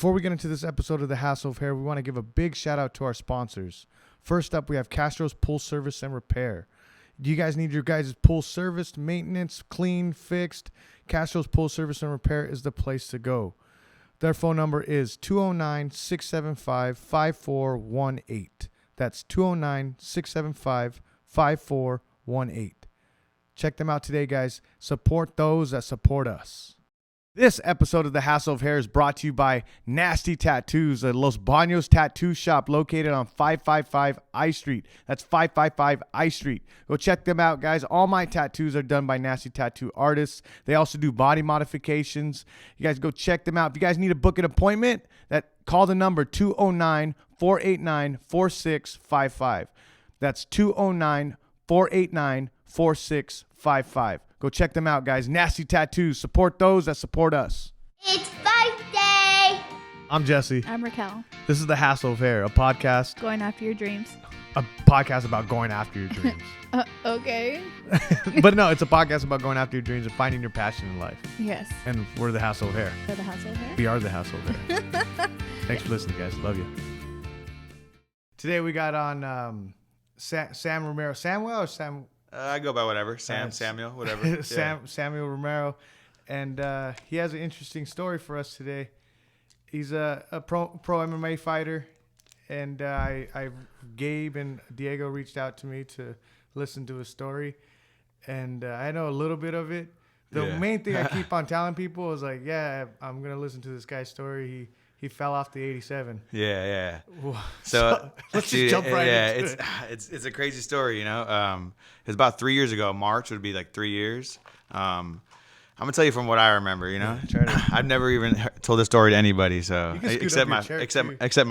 Before we get into this episode of The Hassle of Hair, we want to give a big shout out to our sponsors. First up, we have Castro's Pool Service and Repair. Do you guys need your guys' pool serviced, maintenance, clean, fixed? Castro's Pool Service and Repair is the place to go. Their phone number is 209-675-5418. That's 209-675-5418. Check them out today, guys. Support those that support us. This episode of The Hassle of Hair is brought to you by Nasty Tattoos, a Los Baños tattoo shop located on 555 I Street. That's 555 I Street. Go check them out, guys. All my tattoos are done by Nasty Tattoo artists. They also do body modifications. You guys go check them out. If you guys need to book an appointment, call the number 209-489-4655. That's 209-489-4655. Go check them out, guys. Nasty Tattoos. Support those that support us. It's birthday! I'm Jesse. I'm Raquel. This is The Hassle of Hair, a podcast. Going after your dreams. A podcast about going after your dreams. Okay. But no, it's a podcast about going after your dreams and finding your passion in life. Yes. And we're The Hassle of Hair. For the Hassle of Hair. We are The Hassle of Hair. Thanks for listening, guys. Love you. Today we got on Sam Romero. Samuel or Sam? I go by whatever. Samuel, whatever. Samuel Romero. And he has an interesting story for us today. He's a pro MMA fighter. And Gabe and Diego reached out to me to listen to his story. And I know a little bit of it. The main thing I keep on telling people is like, yeah, I'm going to listen to this guy's story. He fell off the 87. Yeah. So let's just jump right into it. It's a crazy story, you know. It was about 3 years ago. March would be like 3 years. I'm gonna tell you from what I remember, you know. I've never even told this story to anybody, so except my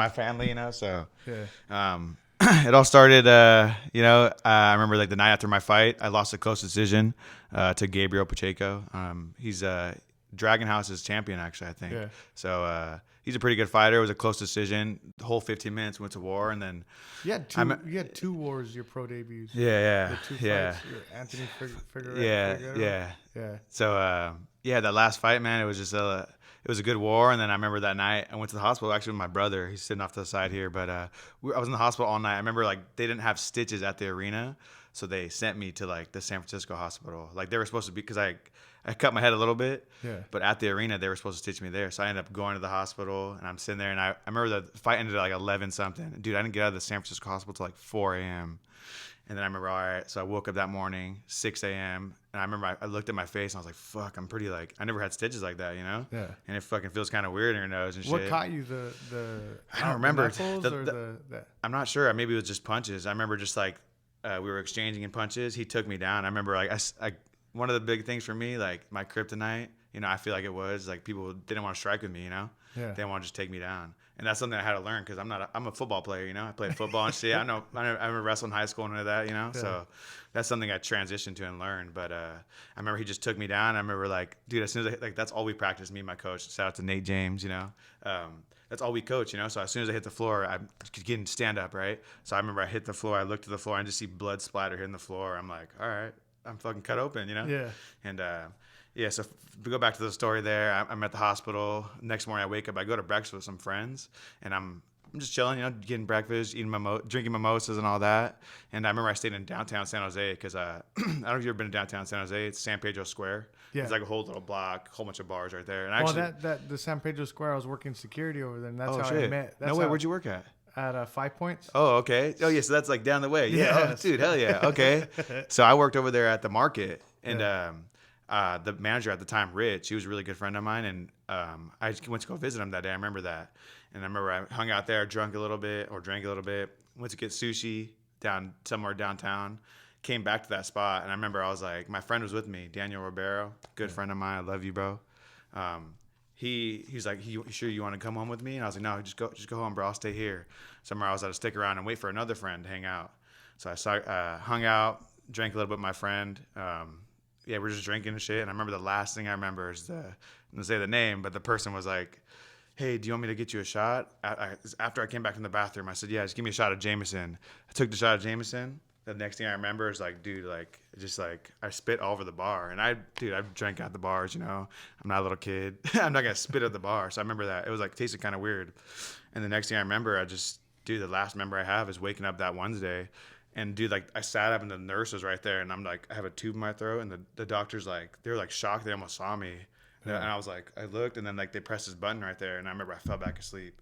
family, you know. So it all started, you know. I remember like the night after my fight, I lost a close decision to Gabriel Pacheco. He's Dragon House's champion, actually, I think. Yeah. So he's a pretty good fighter. It was a close decision. The whole 15 minutes went to war, and then you had two wars, your pro debuts. Yeah. The two fights, Anthony Figueroa. Yeah. So that last fight, man, it was just it was a good war. And then I remember that night I went to the hospital actually with my brother. He's sitting off to the side here, but I was in the hospital all night. I remember like they didn't have stitches at the arena, so they sent me to like the San Francisco hospital. Like they were supposed to be, because I cut my head a little bit, but at the arena, they were supposed to stitch me there. So I ended up going to the hospital, and I'm sitting there, and I remember the fight ended at like 11 something. Dude, I didn't get out of the San Francisco hospital till like 4 a.m. And then I remember, all right, so I woke up that morning, 6 a.m., and I remember I looked at my face, and I was like, fuck, I'm pretty like, I never had stitches like that, you know? Yeah. And it fucking feels kind of weird in your nose and shit. What caught you I don't remember. The I'm not sure. Maybe it was just punches. I remember just like we were exchanging in punches. He took me down. I remember like one of the big things for me, like my kryptonite, you know, I feel like it was like people didn't want to strike with me, you know? Yeah. They didn't want to just take me down. And that's something I had to learn, because I'm a football player, you know? I played football and shit. I remember wrestling in high school and all that, you know? Yeah. So that's something I transitioned to and learned. But I remember he just took me down. I remember like, dude, as soon as that's all we practiced, me and my coach. Shout out to Nate James, you know? That's all we coach, you know? So as soon as I hit the floor, I could get in stand up, right? So I remember I hit the floor. I looked to the floor and just see blood splatter hitting the floor. I'm like, all right, I'm fucking cut open, you know? Yeah. And so to go back to the story there, I'm at the hospital. Next morning I wake up, I go to breakfast with some friends, and I'm just chilling, you know, getting breakfast, drinking mimosas and all that. And I remember I stayed in downtown San Jose, because I don't know if you've ever been to downtown San Jose. It's San Pedro Square. Yeah. It's like a whole little block, whole bunch of bars right there. And the San Pedro Square, I was working security over there, and that's how shit. I met. Where'd you work at? At 5 Points. Oh, okay. Oh, yeah, so that's like down the way. Yeah. Yes. Oh, dude, hell yeah. Okay. So I worked over there at the market, and the manager at the time, Rich, he was a really good friend of mine, and I just went to go visit him that day. I remember that. And I remember I hung out there, drank a little bit, went to get sushi somewhere downtown, came back to that spot, and I remember I was like, my friend was with me, Daniel Ribeiro, good friend of mine. I love you, bro. He's like, you sure you want to come home with me? And I was like, no, just go home, bro. I'll stay here. Somewhere I was at to stick around and wait for another friend to hang out. So I hung out, drank a little bit with my friend. We're just drinking and shit. And I remember the last thing I remember is I'm gonna say the name, but the person was like, hey, do you want me to get you a shot? After I came back from the bathroom, I said, yeah, just give me a shot of Jameson. I took the shot of Jameson. the next thing I remember is like, dude, like just like I spit all over the bar, and I've drank out the bars, you know. I'm not a little kid. I'm not gonna spit at the bar. So I remember that it was like tasted kind of weird. And the next thing I remember, the last member I have is waking up that Wednesday, and dude, like I sat up and the nurse was right there, and I'm like, I have a tube in my throat, and the doctor's like, they were like shocked, they almost saw me, and I was like, I looked, and then like they pressed this button right there, and I remember I fell back asleep.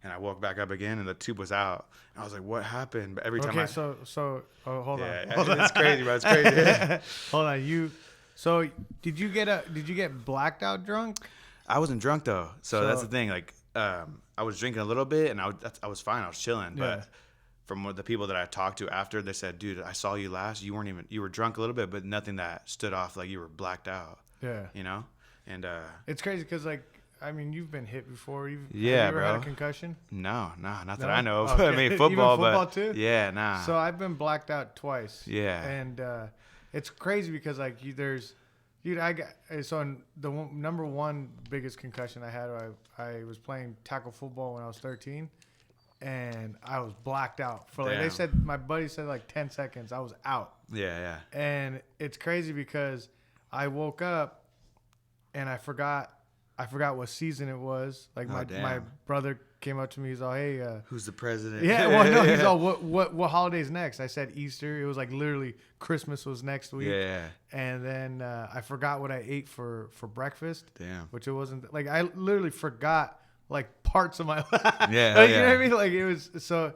And I woke back up again, and the tube was out. And I was like, "What happened?" But every time hold on. It's crazy, bro. It's crazy. Hold on, So did you get blacked out drunk? I wasn't drunk though, so that's the thing. Like, I was drinking a little bit, and I was fine. I was chilling. Yeah. But from what the people that I talked to after, they said, "Dude, I saw you last. You were drunk a little bit, but nothing that stood off. Like you were blacked out." Yeah. You know, and it's crazy because like. I mean, you've been hit before. Have you ever bro. had a concussion? No, not that I know of. Okay. I mean, football, Even football but too? Yeah, nah. So I've been blacked out twice. Yeah. And it's crazy because like number one biggest concussion I had. I was playing tackle football when I was 13, and I was blacked out for like my buddy said like 10 seconds. I was out. Yeah. And it's crazy because I woke up and I forgot what season it was. Like my brother came up to me. He's all, "Hey, who's the president?" Yeah, well, no, he's all, "What holiday's next?" I said Easter. It was like literally Christmas was next week. Yeah. And then I forgot what I ate for breakfast. Damn. Which it wasn't like I literally forgot like parts of my life. Yeah. Like, you know what I mean? Like it was so.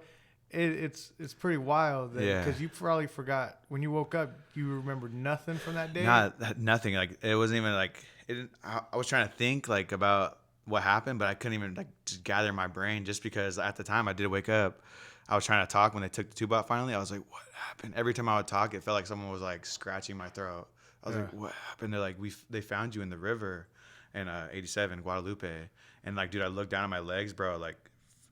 It's pretty wild because you probably forgot when you woke up. You remembered nothing from that day. Nothing. Like it wasn't even like it. I was trying to think like about what happened, but I couldn't even like just gather my brain just because at the time I did wake up. I was trying to talk when they took the tube out finally. I was like, "What happened?" Every time I would talk, it felt like someone was like scratching my throat. I was like, "What happened?" They're like, they found you in the river in 87 Guadalupe, and like, dude, I looked down at my legs, bro, like.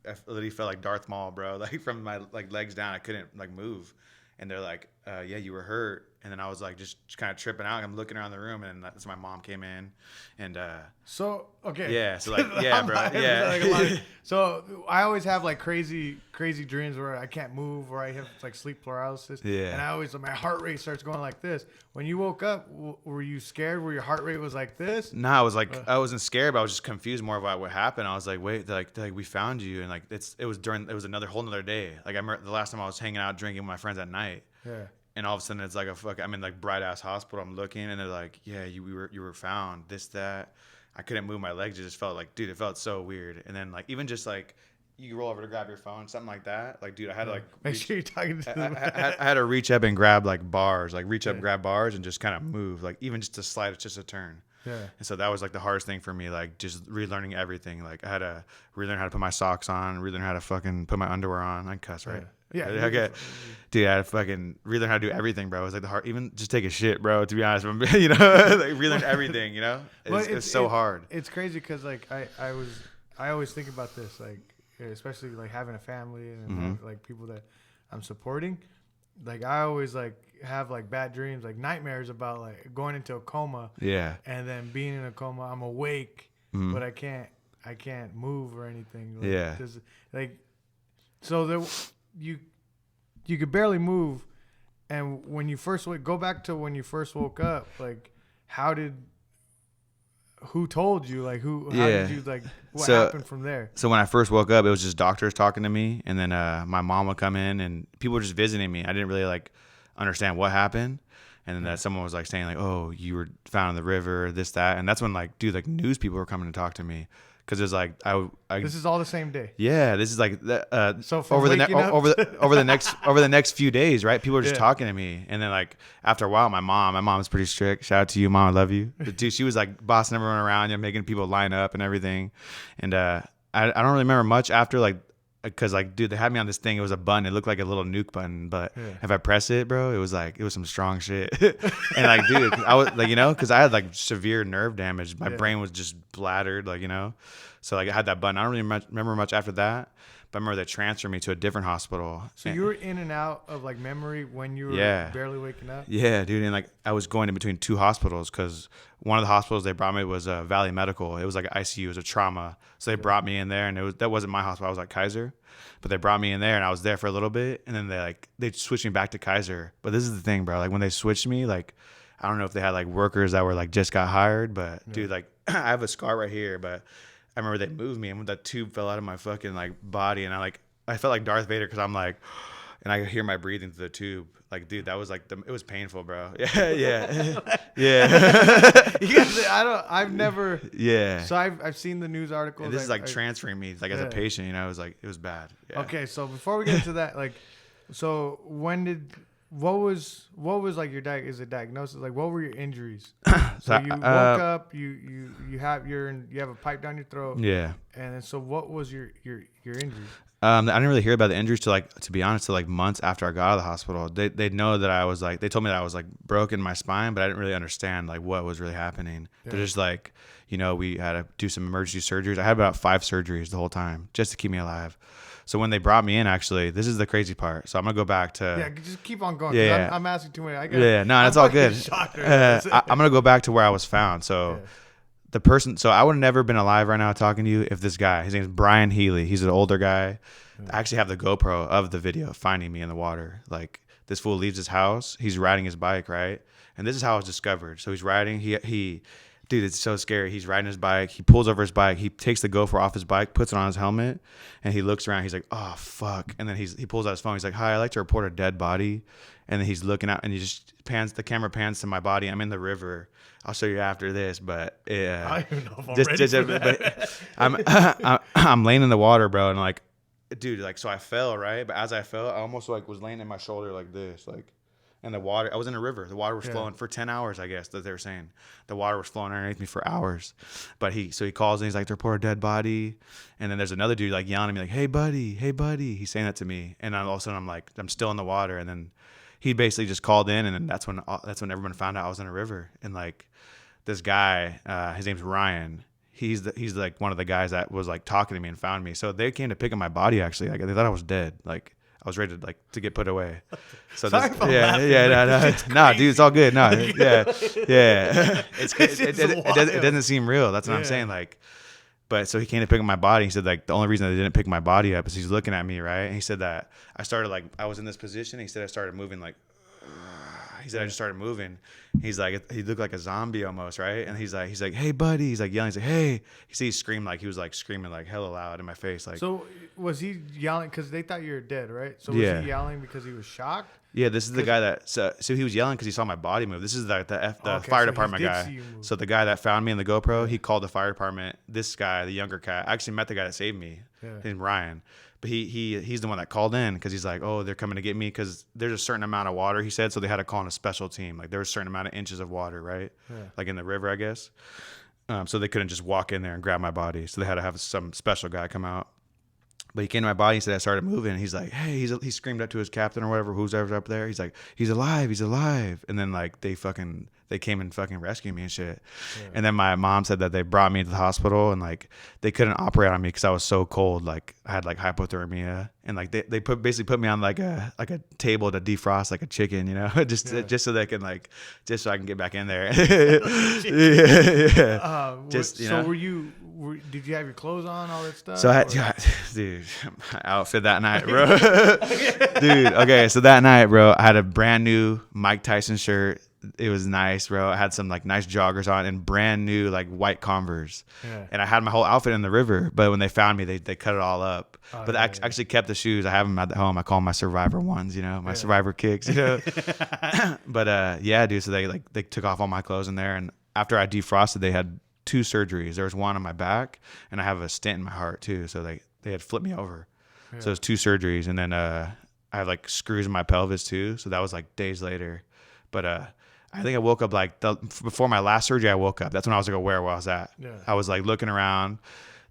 I literally felt like Darth Maul, bro. Like from my like legs down, I couldn't like move. And they're like, "Yeah, you were hurt." And then I was like, just kind of tripping out. I'm looking around the room, and that's my mom came in, and so okay, yeah, so like yeah, bro, yeah. So I always have like crazy dreams where I can't move, or I have like sleep paralysis. Yeah. And I always my heart rate starts going like this. When you woke up, were you scared? Where your heart rate was like this? No, I was like I wasn't scared, but I was just confused more about what happened. I was like, wait, they're like we found you, and like it was another whole nother day. Like I remember the last time I was hanging out drinking with my friends at night. Yeah. And all of a sudden it's like I'm in like bright ass hospital. I'm looking, and they're like, "Yeah, you were found. This that." I couldn't move my legs. It just felt like, dude, it felt so weird. And then like even just like you roll over to grab your phone, something like that. Like, dude, I had to like make sure you're talking to I had to reach up and grab like bars, like reach up, grab bars, and just kind of move, like even just to slide, it's just a turn. Yeah. And so that was like the hardest thing for me, like just relearning everything. Like I had to relearn how to put my socks on, relearn how to fucking put my underwear on. I cuss, right? Yeah. Okay. Dude, I had to fucking relearn how to do everything, bro. It was like the hard, even just take a shit, bro. To be honest, you know, like relearn everything. You know, it's so hard. It's crazy because like I always think about this, like especially like having a family and like people that I'm supporting. Like I always like have like bad dreams, like nightmares about like going into a coma. Yeah. And then being in a coma, I'm awake, but I can't move or anything. Like, yeah. Like, so you could barely move, and when you first go back to when you first woke up, like who told you, like how did you like what happened from there? So when I first woke up, it was just doctors talking to me, and then my mom would come in, and people were just visiting me. I didn't really like understand what happened, and then that someone was like saying like, "Oh, you were found in the river, this that," and that's when like dude, like news people were coming to talk to me. Because it was like this is all the same day. Yeah, this is like so over the next few days, right? People are just talking to me, and then like after a while, my mom's pretty strict. Shout out to you, Mom, I love you. But dude, she was like bossing everyone around, you know, making people line up and everything. And I don't really remember much after like because like dude, they had me on this thing. It was a button. It looked like a little nuke button, but if I press it, bro, it was some strong shit. And like dude, I was like, you know, because I had like severe nerve damage. My brain was just bladdered, like, you know. So like I had that button. I don't really remember much after that, but I remember they transferred me to a different hospital. So you were in and out of like memory when you were barely waking up? Yeah, dude. And like I was going in between two hospitals because one of the hospitals they brought me was Valley Medical. It was like an ICU, it was a trauma. So they brought me in there, and that wasn't my hospital. I was at Kaiser, but they brought me in there, and I was there for a little bit, and then they switched me back to Kaiser. But this is the thing, bro. Like when they switched me, like I don't know if they had like workers that were like just got hired, but dude, like I have a scar right here, but I remember they moved me, and when that tube fell out of my fucking like body, and I felt like Darth Vader because I'm like, and I hear my breathing through the tube. Like, dude, that was like it was painful, bro. Yeah. I've never. Yeah. So I've seen the news articles. And this is like transferring me like as a patient, you know. It was bad. Yeah. Okay, so before we get into that, like, so what was like your diagnosis? Like, what were your injuries? So you woke up, you have a pipe down your throat. Yeah. And then, so what was your injuries? I didn't really hear about the injuries to be honest, till like months after I got out of the hospital. They know that I was like, they told me that I was like broken my spine, but I didn't really understand like what was really happening. Yeah. They're just like, you know, we had to do some emergency surgeries. I had about 5 surgeries the whole time just to keep me alive. So when they brought me in, actually, this is the crazy part. So I'm gonna go back to. Yeah, just keep on going. Yeah, I'm asking too many. That's all good. I'm gonna go back to where I was found. So. Yeah. The person, so I would have never been alive right now talking to you if this guy, his name is Brian Healy. He's an older guy. I actually have the GoPro of the video finding me in the water. Like this fool leaves his house. He's riding his bike, right? And this is how I was discovered. So he's riding. Dude, it's so scary. He's riding his bike. He pulls over his bike. He takes the GoPro off his bike, puts it on his helmet, and he looks around. He's like, oh, fuck. And then he pulls out his phone. He's like, hi, I'd like to report a dead body. And then he's looking out, and he just the camera pans to my body. I'm in the river. I'll show you after this, but yeah. I don't even know if I'm ready for that. I'm laying in the water, bro, and like, dude, like, so I fell, right? But as I fell, I almost like was laying in my shoulder like this, like. And the water, I was in a river. The water was flowing for 10 hours, I guess, that they were saying. The water was flowing underneath me for hours. But he calls and he's like, to report a dead body. And then there's another dude like yelling at me like, hey, buddy. He's saying that to me. And all of a sudden I'm like, I'm still in the water. And then he basically just called in. And then that's when everyone found out I was in a river. And like this guy, his name's Ryan. He's like one of the guys that was like talking to me and found me. So they came to pick up my body actually. Like they thought I was dead. Like I was ready to get put away. So no, dude, it's all good. No, yeah. It doesn't seem real. That's what I'm saying. Like, but so he came to pick up my body. He said like the only reason they didn't pick my body up is he's looking at me, right? And he said that I was in this position. He said I started moving like. He said I just started moving. He's like, he looked like a zombie almost, right? And he's like, hey buddy. He's like yelling. He's like, hey. He screamed like he was like screaming like hella loud in my face. Like, so was he yelling because they thought you were dead, right? So was he yelling because he was shocked? Yeah, this is the guy that so he was yelling because he saw my body move. This is the fire department guy. So the guy that found me in the GoPro, he called the fire department. This guy, the younger cat, I actually met the guy that saved me. His name's Ryan. But he's the one that called in because he's like, oh, they're coming to get me because there's a certain amount of water, he said. So they had to call in a special team. Like there was a certain amount of inches of water, right? Yeah. Like in the river, I guess. So they couldn't just walk in there and grab my body. So they had to have some special guy come out. But he came to my body and said I started moving. He's like, hey, he screamed up to his captain or whatever, who's ever up there. He's like, he's alive. And then like they came and fucking rescued me and shit. Yeah. And then my mom said that they brought me to the hospital and like they couldn't operate on me because I was so cold. Like I had like hypothermia and like they basically put me on like a table to defrost like a chicken, you know, just so they can like just so I can get back in there. Did you have your clothes on, all that stuff? So dude, my outfit that night, bro. Dude, okay, so that night, bro, I had a brand new Mike Tyson shirt. It was nice, bro. I had some like nice joggers on and brand new like white Converse. Yeah. And I had my whole outfit in the river. But when they found me, they cut it all up. But I actually kept the shoes. I have them at home. I call them my Survivor ones, you know, my Survivor kicks, you know. But dude. So they took off all my clothes in there. And after I defrosted, they had 2 surgeries. There was one on my back, and I have a stent in my heart too. So they had flipped me over. Yeah. So it was 2 surgeries, and then I have like screws in my pelvis too. So that was like days later. But I think I woke up like before my last surgery. I woke up. That's when I was like aware where I was at. Yeah. I was like looking around.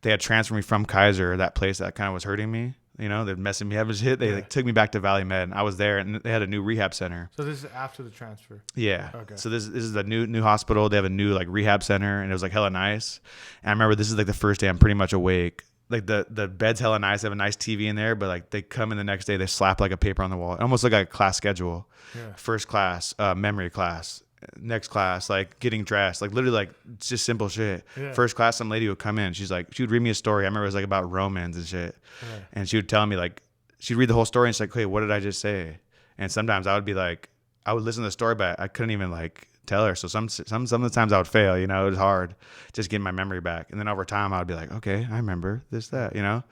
They had transferred me from Kaiser, that place that kind of was hurting me. they're messing me up and shit. They like took me back to Valley Med, and I was there, and they had a new rehab center. So this is after the transfer. Yeah. Okay. So this is a new hospital. They have a new like rehab center, and it was like hella nice. And I remember this is like the first day I'm pretty much awake. Like the bed's hella nice. They have a nice TV in there, but like they come in the next day, they slap like a paper on the wall. It almost like a class schedule. Yeah. First class, memory class. Next class, like getting dressed, like literally like it's just simple shit. Yeah. First class, some lady would come in. She's like, she would read me a story. I remember it was like about Romans and shit. Yeah. And she would tell me like, she'd read the whole story and she's like, hey, what did I just say? And sometimes I would be like, I would listen to the story, but I couldn't even like tell her. So some of the times I would fail, it was hard just getting my memory back. And then over time I would be like, okay, I remember this, that,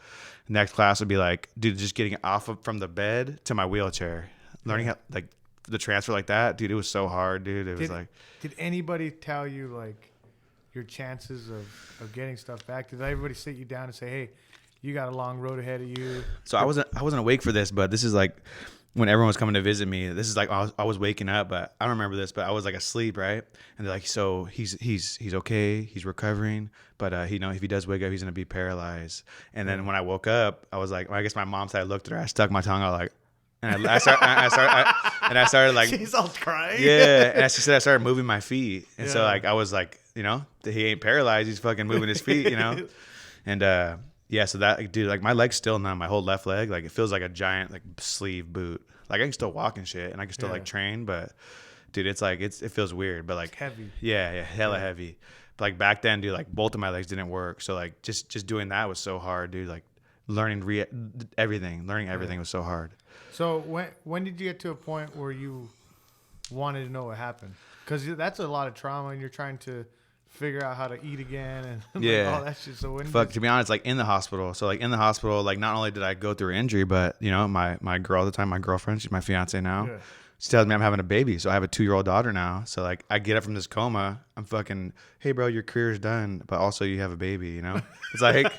Next class would be like, dude, just getting from the bed to my wheelchair, learning how like the transfer like that, dude, it was so hard, dude. It was like, did anybody tell you like your chances of getting stuff back? Did everybody sit you down and say, hey, you got a long road ahead of you? So I wasn't awake for this, but this is like when everyone was coming to visit me. This is like I was waking up, but I don't remember this, but I was like asleep, right? And they're like, so he's okay, he's recovering, but if he does wake up, he's gonna be paralyzed. And then when I woke up, I was like, well, I guess my mom said I looked at her, I stuck my tongue out like. And I started like, she's all crying. Yeah. And she said I started moving my feet. And so Yeah. like, I was like, he ain't paralyzed. He's fucking moving his feet, And yeah, so that, dude, like my leg's still numb. My whole left leg, like it feels like a giant like sleeve boot. Like I can still walk and shit and I can still like train, but dude, it's like, it feels weird, but like It's heavy. Yeah, hella heavy. But like back then, dude, like both of my legs didn't work. So like just doing that was so hard, dude. Like learning everything was so hard. So when did you get to a point where you wanted to know what happened? Because that's a lot of trauma, and you're trying to figure out how to eat again and like all that shit. So to be honest, like in the hospital. So like in the hospital, like not only did I go through an injury, but my girl at the time, my girlfriend, she's my fiance now. Yeah. She tells me I'm having a baby. So I have a 2-year-old daughter now. So like I get up from this coma, I'm fucking, hey bro, your career's done, but also you have a baby, It's like,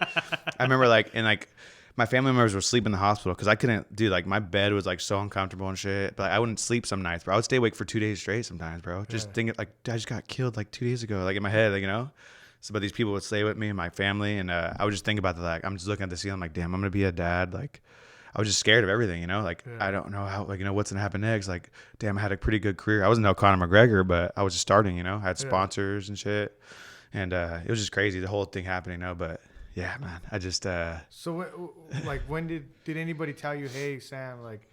I remember like, and like, my family members were sleeping in the hospital because I couldn't, dude, like my bed was like so uncomfortable and shit. But like, I wouldn't sleep some nights, bro. I would stay awake for 2 days straight sometimes, bro. Just thinking like, I just got killed like 2 days ago, like in my head, like, So, but these people would stay with me and my family. And I would just think about that. Like, I'm just looking at the ceiling like, damn, I'm going to be a dad. Like, I was just scared of everything, Like, I don't know how, like, what's going to happen next. Like, damn, I had a pretty good career. I wasn't no Conor McGregor, but I was just starting, I had sponsors and shit. And it was just crazy, the whole thing happening, But yeah, man. I just So like when did anybody tell you, hey Sam, like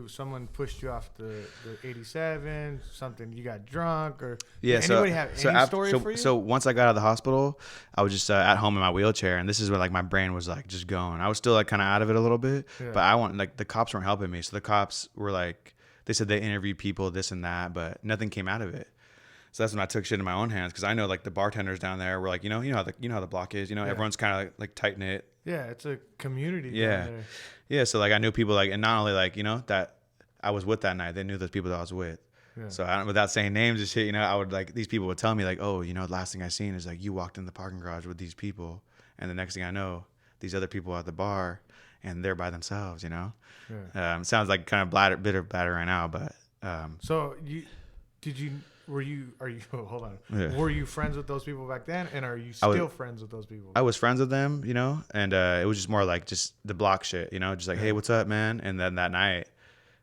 someone pushed you off the 87, something, you got drunk, or did anybody have any story for you? So once I got out of the hospital, I was just at home in my wheelchair, and this is where like my brain was like just going. I was still like kind of out of it a little bit, but like the cops weren't helping me. So the cops were like, they said they interviewed people, this and that, but nothing came out of it. So that's when I took shit in my own hands, because I know like the bartenders down there were like, you know how the block is, everyone's kind of like tight knit. Yeah, it's a community. Yeah, down there. Yeah. So like I knew people like, and not only like that I was with that night, they knew those people that I was with. Yeah. So without saying names and shit, I would like, these people would tell me like, oh, the last thing I seen is like you walked in the parking garage with these people, and the next thing I know, these other people at the bar, and they're by themselves. Yeah. Sounds like kind of bitter bladder right now, but. So are you hold on. Yeah. Were you friends with those people back then, and are you still friends with those people? I was friends with them, and it was just more like just the block shit, just like, hey, what's up, man? And then that night,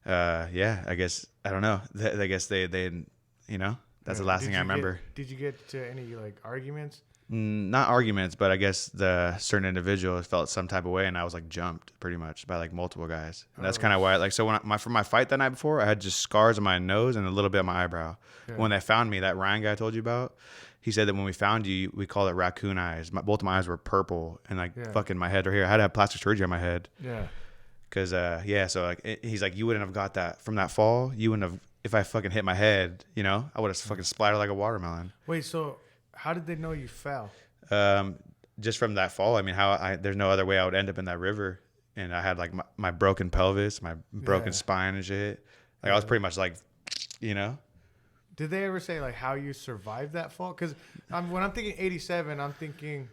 I guess, I don't know. I guess they that's the last thing I remember. Did you get to any like arguments? Not arguments, but I guess the certain individual felt some type of way, and I was like jumped pretty much by like multiple guys. And that's kind of why, like, so for my fight that night before, I had just scars on my nose and a little bit on my eyebrow. Yeah. When they found me, that Ryan guy I told you about, he said that when we found you, we called it raccoon eyes. Both of my eyes were purple, and like fucking my head right here, I had to have plastic surgery on my head. Yeah. Cause so like he's like, you wouldn't have got that from that fall. You wouldn't have, if I fucking hit my head, I would have fucking splattered like a watermelon. Wait, so how did they know you fell? Just from that fall. I mean, there's no other way I would end up in that river. And I had like my broken pelvis, my broken spine and shit. Like I was pretty much like, Did they ever say like how you survived that fall? Because when I'm thinking 87, I'm thinking,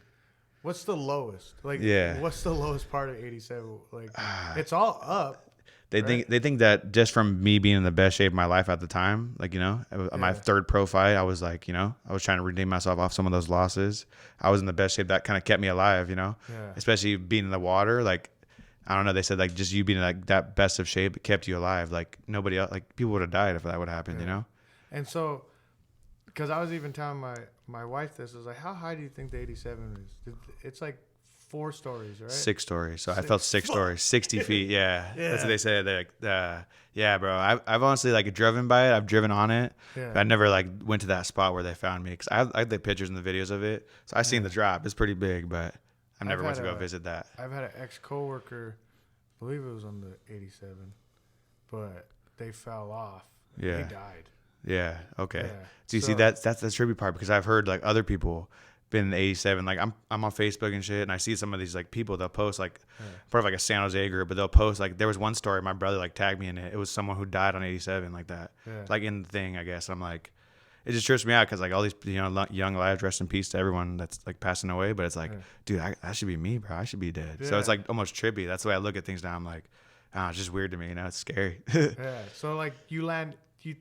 what's the lowest? Like, what's the lowest part of 87? Like, it's all up. They think that just from me being in the best shape of my life at the time, like, my third pro fight, I was like, I was trying to redeem myself off some of those losses. I was in the best shape that kind of kept me alive, especially being in the water. Like, I don't know. They said like just you being like that best of shape kept you alive. Like nobody else, like people would have died if that would happen. Yeah. You know. And so, because I was even telling my wife this, I was like, how high do you think the 87 is? It's like 4 stories, right? 6 stories. So I felt 6 stories, 60 feet. Yeah. That's what they said. They're like, yeah, bro. I've honestly like driven by it. I've driven on it. Yeah. But I never like went to that spot where they found me. Cause I had the pictures and the videos of it. So I seen the drop. It's pretty big, but I've never went to go visit that. I've had an ex-coworker, I believe it was on the 87, but they fell off. Yeah. They died. Yeah. Okay. Yeah. So you see that's the trippy part, because I've heard like other people been in the 87. Like I'm on Facebook and shit, and I see some of these like people, they'll post like part of like a San Jose group, but they'll post like, there was one story, my brother like tagged me in it. It was someone who died on 87 like that. Yeah. Like in the thing, I guess. I'm like, it just trips me out, because like all these, you know, young lives, rest in peace to everyone that's like passing away, but it's like, dude, that should be me, bro. I should be dead. So it's like almost trippy. That's the way I look at things now. I'm like, it's just weird to me, you know. It's scary. Yeah. So like do you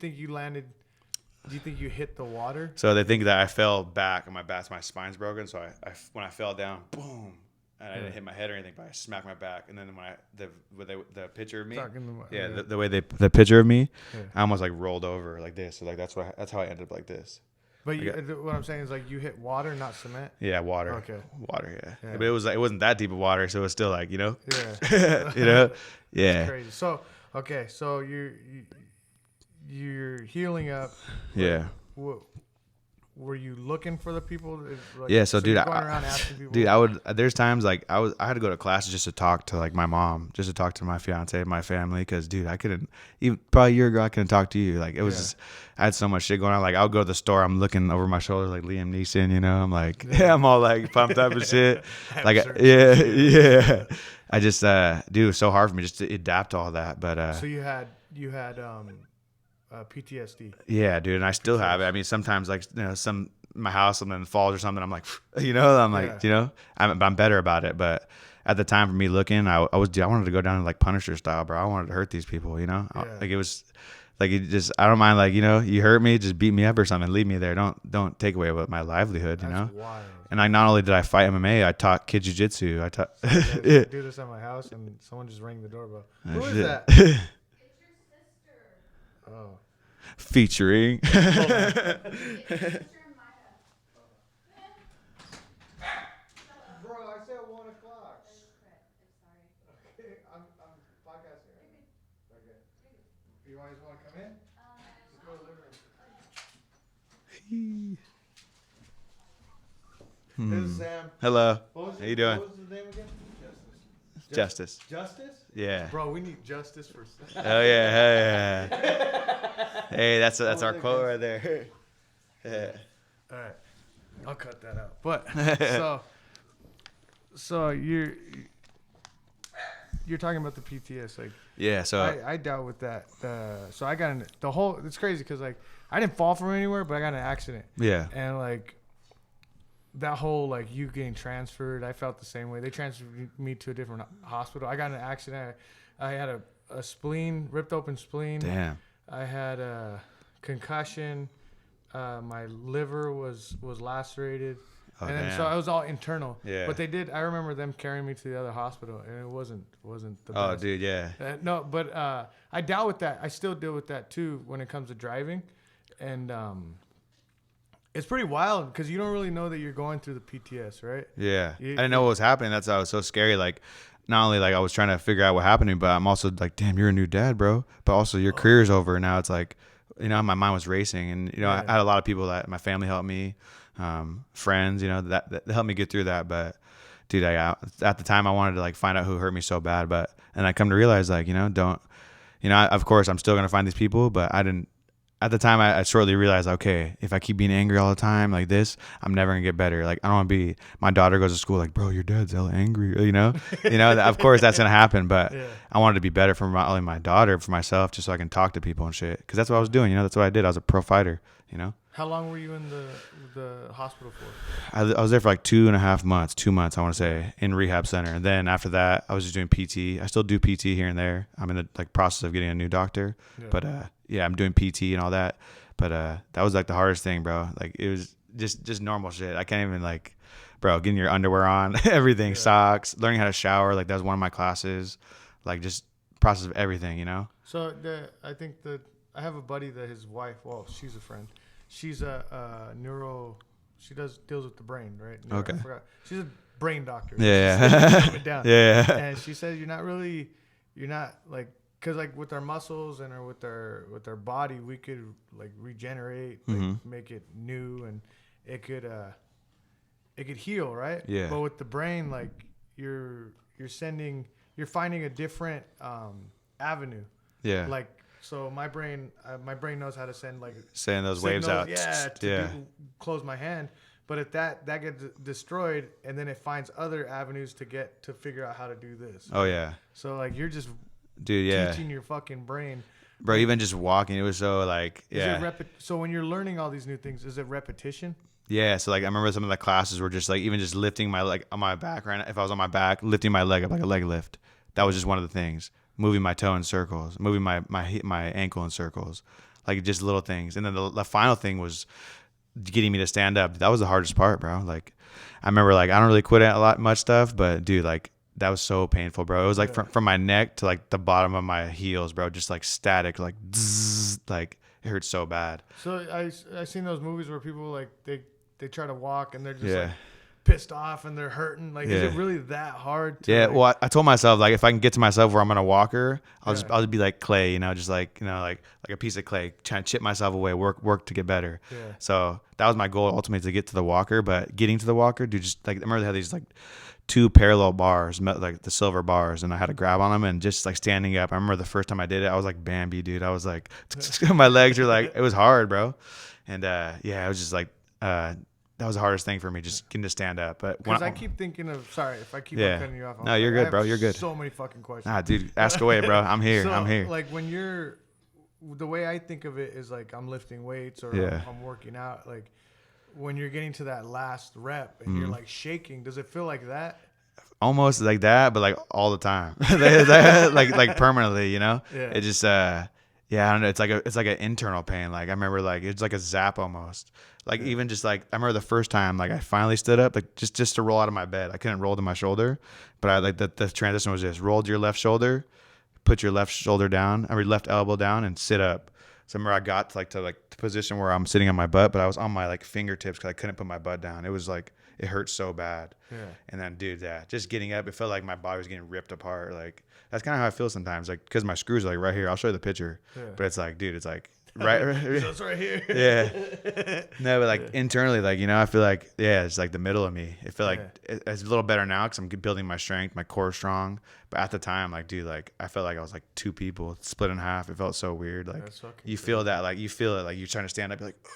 think you hit the water? So they think that I fell back and my spine's broken. So I when I fell down, boom, and I didn't hit my head or anything, but I smacked my back. And then when the picture of me, the way the picture of me, I almost like rolled over like this. So like that's how I ended up like this. But what I'm saying is like you hit water, not cement. Yeah, water. Okay. Water, yeah. But it wasn't that deep of water, so it was still like, you know. Yeah. You know. Yeah. That's crazy. So okay, so you're healing up. Yeah. Were you looking for the people? Like, Yeah, so dude, you're going around asking people? Dude, there's times like I had to go to classes just to talk to like my mom, just to talk to my fiance, my family, because dude, I couldn't, even probably a year ago I couldn't talk to you. Like it was just, I had so much shit going on. Like I would go to the store, I'm looking over my shoulder like Liam Neeson, you know. I'm like, I'm all like pumped up and shit. Like yeah. I just dude, it was so hard for me just to adapt to all that. But so you had PTSD. Yeah, dude, and I still have it. I mean, sometimes like, you know, my house and then falls or something, I'm like, you know, I'm like, you know, I'm better about it. But at the time for me looking, I wanted to go down to like Punisher style, bro. I wanted to hurt these people, you know. Like it was like, it just, I don't mind, like, you know, you hurt me, just beat me up or something, leave me there. Don't take away my livelihood, you know. Wild. And I not only did I fight MMA, I taught kid jiu-jitsu. I do this at my house, and someone just rang the doorbell. Who is that? Oh. Featuring. Bro, I said 1 o'clock. Okay, I'm podcasting. Okay. You guys want to come in? Just go to the living room. This is Sam. Hello. How you doing? What was his name again? Justice. Justice? Yeah. Bro, we need justice for. Oh yeah, hell yeah. Hey, that's our quote right there. Yeah. All right, I'll cut that out. But so you're talking about the PTS, like yeah. So I dealt with that. So I got the whole. It's crazy because like I didn't fall from anywhere, but I got in an accident. Yeah. And like that whole like you getting transferred, I felt the same way. They transferred me to a different hospital. I got in an accident. I had a spleen, ripped open spleen. Damn. I had a concussion. My liver was lacerated. Oh, and then, so it was all internal. Yeah. But I remember them carrying me to the other hospital, and it wasn't the best. Oh, dude, yeah. No, but I dealt with that. I still deal with that too when it comes to driving, and it's pretty wild because you don't really know that you're going through the PTS, right? Yeah. I didn't know what was happening. That's why it was so scary. Like, not only like I was trying to figure out what happened to me, but I'm also like, damn, you're a new dad, bro. But also your career's over. Now it's like, you know, my mind was racing, and you know, I had a lot of people that my family helped me, friends, you know, that helped me get through that. But dude, at the time I wanted to like find out who hurt me so bad, and I come to realize like, you know, of course I'm still gonna find these people, but I didn't. At the time, I shortly realized, okay, if I keep being angry all the time like this, I'm never gonna get better. Like I don't want to be. My daughter goes to school like, bro, your dad's hella angry. You know. Of course that's gonna happen. But I wanted to be better for not only my daughter, for myself, just so I can talk to people and shit. Because that's what I was doing. You know, that's what I did. I was a pro fighter. You know. How long were you in the hospital for? I was there for like 2.5 months, 2 months, I want to say, in rehab center. And then after that, I was just doing PT. I still do PT here and there. I'm in the like process of getting a new doctor, but yeah, I'm doing PT and all that. But that was like the hardest thing, bro. Like it was just normal shit. I can't even like bro, getting your underwear on, everything, socks, learning how to shower. Like that was one of my classes, like just process of everything, you know? So I have a buddy that his wife, well, she's a friend. She's a neuro, deals with the brain, right? Okay. I forgot. She's a brain doctor. Yeah. It down. Yeah. And she said you're not like, cause like with our muscles and with our body, we could like regenerate, like make it new, and it could heal, right? Yeah. But with the brain, like you're finding a different avenue. Yeah. Like, so my brain knows how to send like Sending those waves out. Yeah. Close my hand. But if that gets destroyed, and then it finds other avenues to figure out how to do this. Oh yeah. So like you're just Dude, yeah. teaching your fucking brain. Bro, even just walking, it was so like, yeah. So when you're learning all these new things, is it repetition? Yeah, so like I remember some of the classes were just like even just lifting my leg on my back, right? If I was on my back, lifting my leg up like a leg lift. That was just one of the things. Moving my toe in circles, moving my ankle in circles, like just little things. And then the final thing was getting me to stand up. That was the hardest part, bro. Like I remember like I don't really quit at much stuff, but dude, like that was so painful, bro. It was like from my neck to like the bottom of my heels, bro, just like static, like zzz, like it hurt so bad. So I seen those movies where people like they try to walk and they're just Yeah. like pissed off and they're hurting. Like, is it really that hard to, yeah, like, well, I told myself like if I can get to myself where I'm gonna walk her, I'll just be like clay, you know, just like, you know, like a piece of clay, trying to chip myself away, work to get better. Yeah. So that was my goal ultimately, to get to the walker. But getting to the walker, dude, just like I remember they had these like 2 parallel bars, like the silver bars, and I had to grab on them and just like standing up. I remember the first time I did it, I was like Bambi, dude. I was like, my legs were like, it was hard, bro. And yeah, it was just like that was the hardest thing for me, just getting to stand up. But because I keep thinking of, sorry if I keep on cutting you off. No, you're good, bro. You're good. So many fucking questions. Nah, dude, ask away, bro. I'm here. So, I'm here. Like the way I think of it is like I'm lifting weights or I'm working out. Like when you're getting to that last rep and you're like shaking, does it feel like that? Almost like that, but like all the time, like permanently, you know. Yeah. It just I don't know. It's like an internal pain. Like I remember, like it's like a zap almost. Like even just like I remember the first time like I finally stood up, like just to roll out of my bed. I couldn't roll to my shoulder, but I like the transition was just roll to your left shoulder, put your left shoulder down, or your left elbow down, and sit up. So I remember I got to the position where I'm sitting on my butt, but I was on my like fingertips because I couldn't put my butt down. It was like it hurt so bad. Yeah. And then dude, just getting up, it felt like my body was getting ripped apart. Like that's kind of how I feel sometimes, like because my screws are like right here. I'll show you the picture, but it's like, dude, it's like right. So it's right here. Yeah. No, but like internally, like, you know, I feel like, yeah, it's like the middle of me. I feel like it's a little better now because I'm building my strength, my core strong. But at the time, like, dude, like I felt like I was like 2 people split in half. It felt so weird. Like you feel that, like you feel it, like you're trying to stand up, you're like,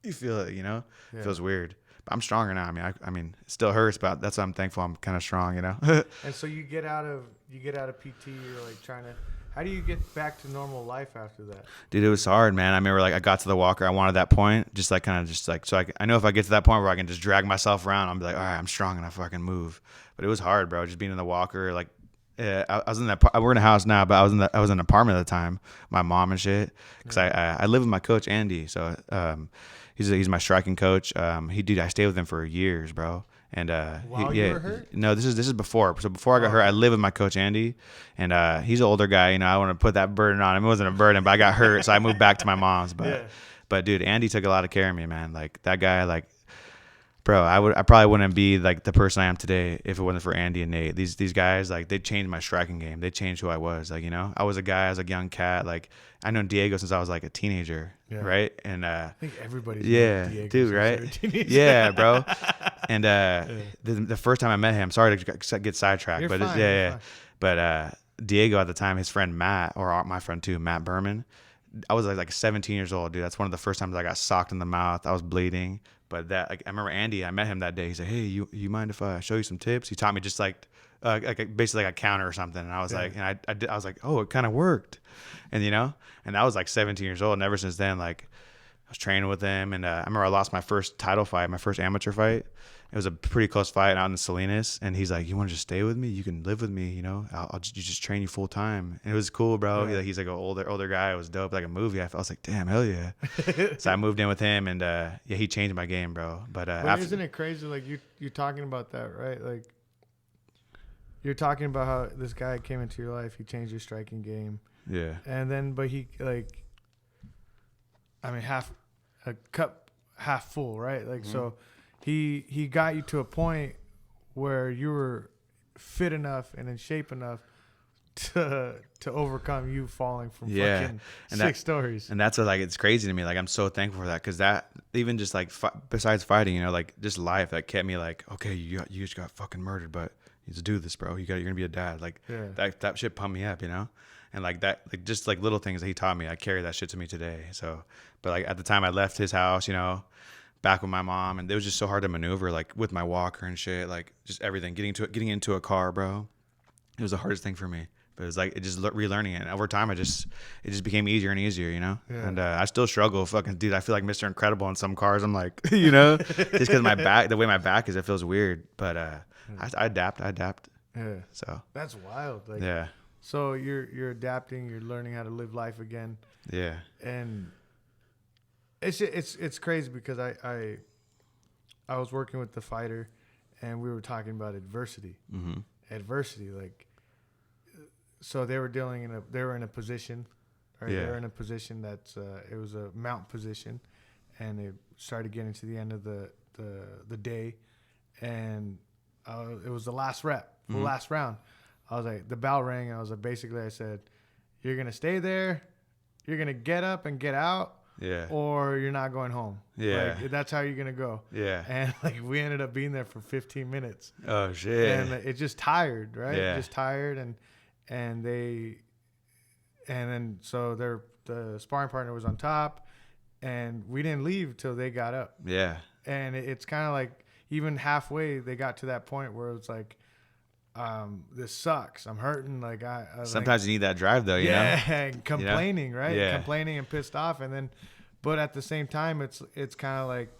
you feel it, you know. It feels weird. But I'm stronger now. I mean, it still hurts, but that's why I'm thankful I'm kind of strong, you know. And so you get out of PT. You're like trying to. How do you get back to normal life after that? Dude, it was hard, man. I remember like I got to the walker. I wanted that point, just like kind of just like, so I know if I get to that point where I can just drag myself around, I'll be like, all right, I'm strong enough where I can move. But it was hard, bro. Just being in the walker, like I was in that. We're in a house now, but I was in an apartment at the time. My mom and shit, because I live with my coach Andy. So he's my striking coach. I stayed with him for years, bro. And While you were hurt? No, this is before. So before I got hurt, I lived with my coach Andy, and he's an older guy. You know, I want to put that burden on him. It wasn't a burden, but I got hurt, so I moved back to my mom's. But dude, Andy took a lot of care of me, man. Like that guy, like, bro, I probably wouldn't be like the person I am today if it wasn't for Andy and Nate. These guys, like, they changed my striking game. They changed who I was. Like, you know, I was a young cat. Like, I known Diego since I was like a teenager, right? And I think everybody's Diego, dude, right? Yeah, bro. And the first time I met him, sorry to get sidetracked, You're but fine. But Diego at the time, his friend Matt, or my friend too, Matt Berman. I was like 17 years old, dude. That's one of the first times I got socked in the mouth. I was bleeding. But that, like, I remember Andy, I met him that day. He said, hey, you mind if I show you some tips? He taught me just like basically like a counter or something. And I was like, and I was like, oh, it kind of worked. And, you know, and I was like 17 years old. And ever since then, like, I was training with him. And I remember I lost my first title fight, my first amateur fight. It was a pretty close fight out in Salinas, and he's like, "You want to just stay with me? You can live with me, you know. I'll just train you full time." And it was cool, bro. Yeah. He's like an older guy. It was dope, like a movie. I was like, "Damn, hell yeah!" So I moved in with him, and yeah, he changed my game, bro. But isn't it crazy? Like you're talking about that, right? Like you're talking about how this guy came into your life. He changed your striking game, yeah, and then but he like, I mean, a cup half full, right? Like so. He got you to a point where you were fit enough and in shape enough to overcome you falling from fucking and 6 stories. And that's what, like, it's crazy to me. Like, I'm so thankful for that, because that, even just like besides fighting, you know, like just life, that kept me like, okay, you just got fucking murdered, but you just do this, bro. You're gonna be a dad. Like that shit pumped me up, you know. And like that, like just like little things that he taught me, I carry that shit to me today. So, but like at the time I left his house, you know, back with my mom, and it was just so hard to maneuver, like with my walker and shit, like just everything, getting into a car, bro. It was the hardest thing for me, but it was like, it just relearning it. And over time, it just became easier and easier, you know. Yeah. And I still struggle, fucking dude. I feel like Mr. Incredible in some cars. I'm like, you know, just because my back, the way my back is, it feels weird. But I adapt. Yeah. So that's wild. Like, yeah. So you're adapting. You're learning how to live life again. Yeah. And it's crazy because I was working with the fighter, and we were talking about adversity. Mm-hmm. Adversity, like, so they were in a position, right? Yeah. They were in a position that's it was a mount position, and it started getting to the end of the day, and it was the last rep, the last round. I was like, the bell rang, and I was like, basically, I said, you're gonna stay there, you're gonna get up and get out. Yeah. Or you're not going home. Yeah. Like, that's how you're going to go. Yeah. And like we ended up being there for 15 minutes. Oh shit. And it's just tired, right? Yeah. Just tired, and then so the sparring partner was on top, and we didn't leave till they got up. Yeah. And it's kind of like even halfway they got to that point where it's like, this sucks. I'm hurting. Like I sometimes you need that drive though, you know? and complaining, you know? right? Yeah. Complaining and pissed off, and then, but at the same time, it's kind of like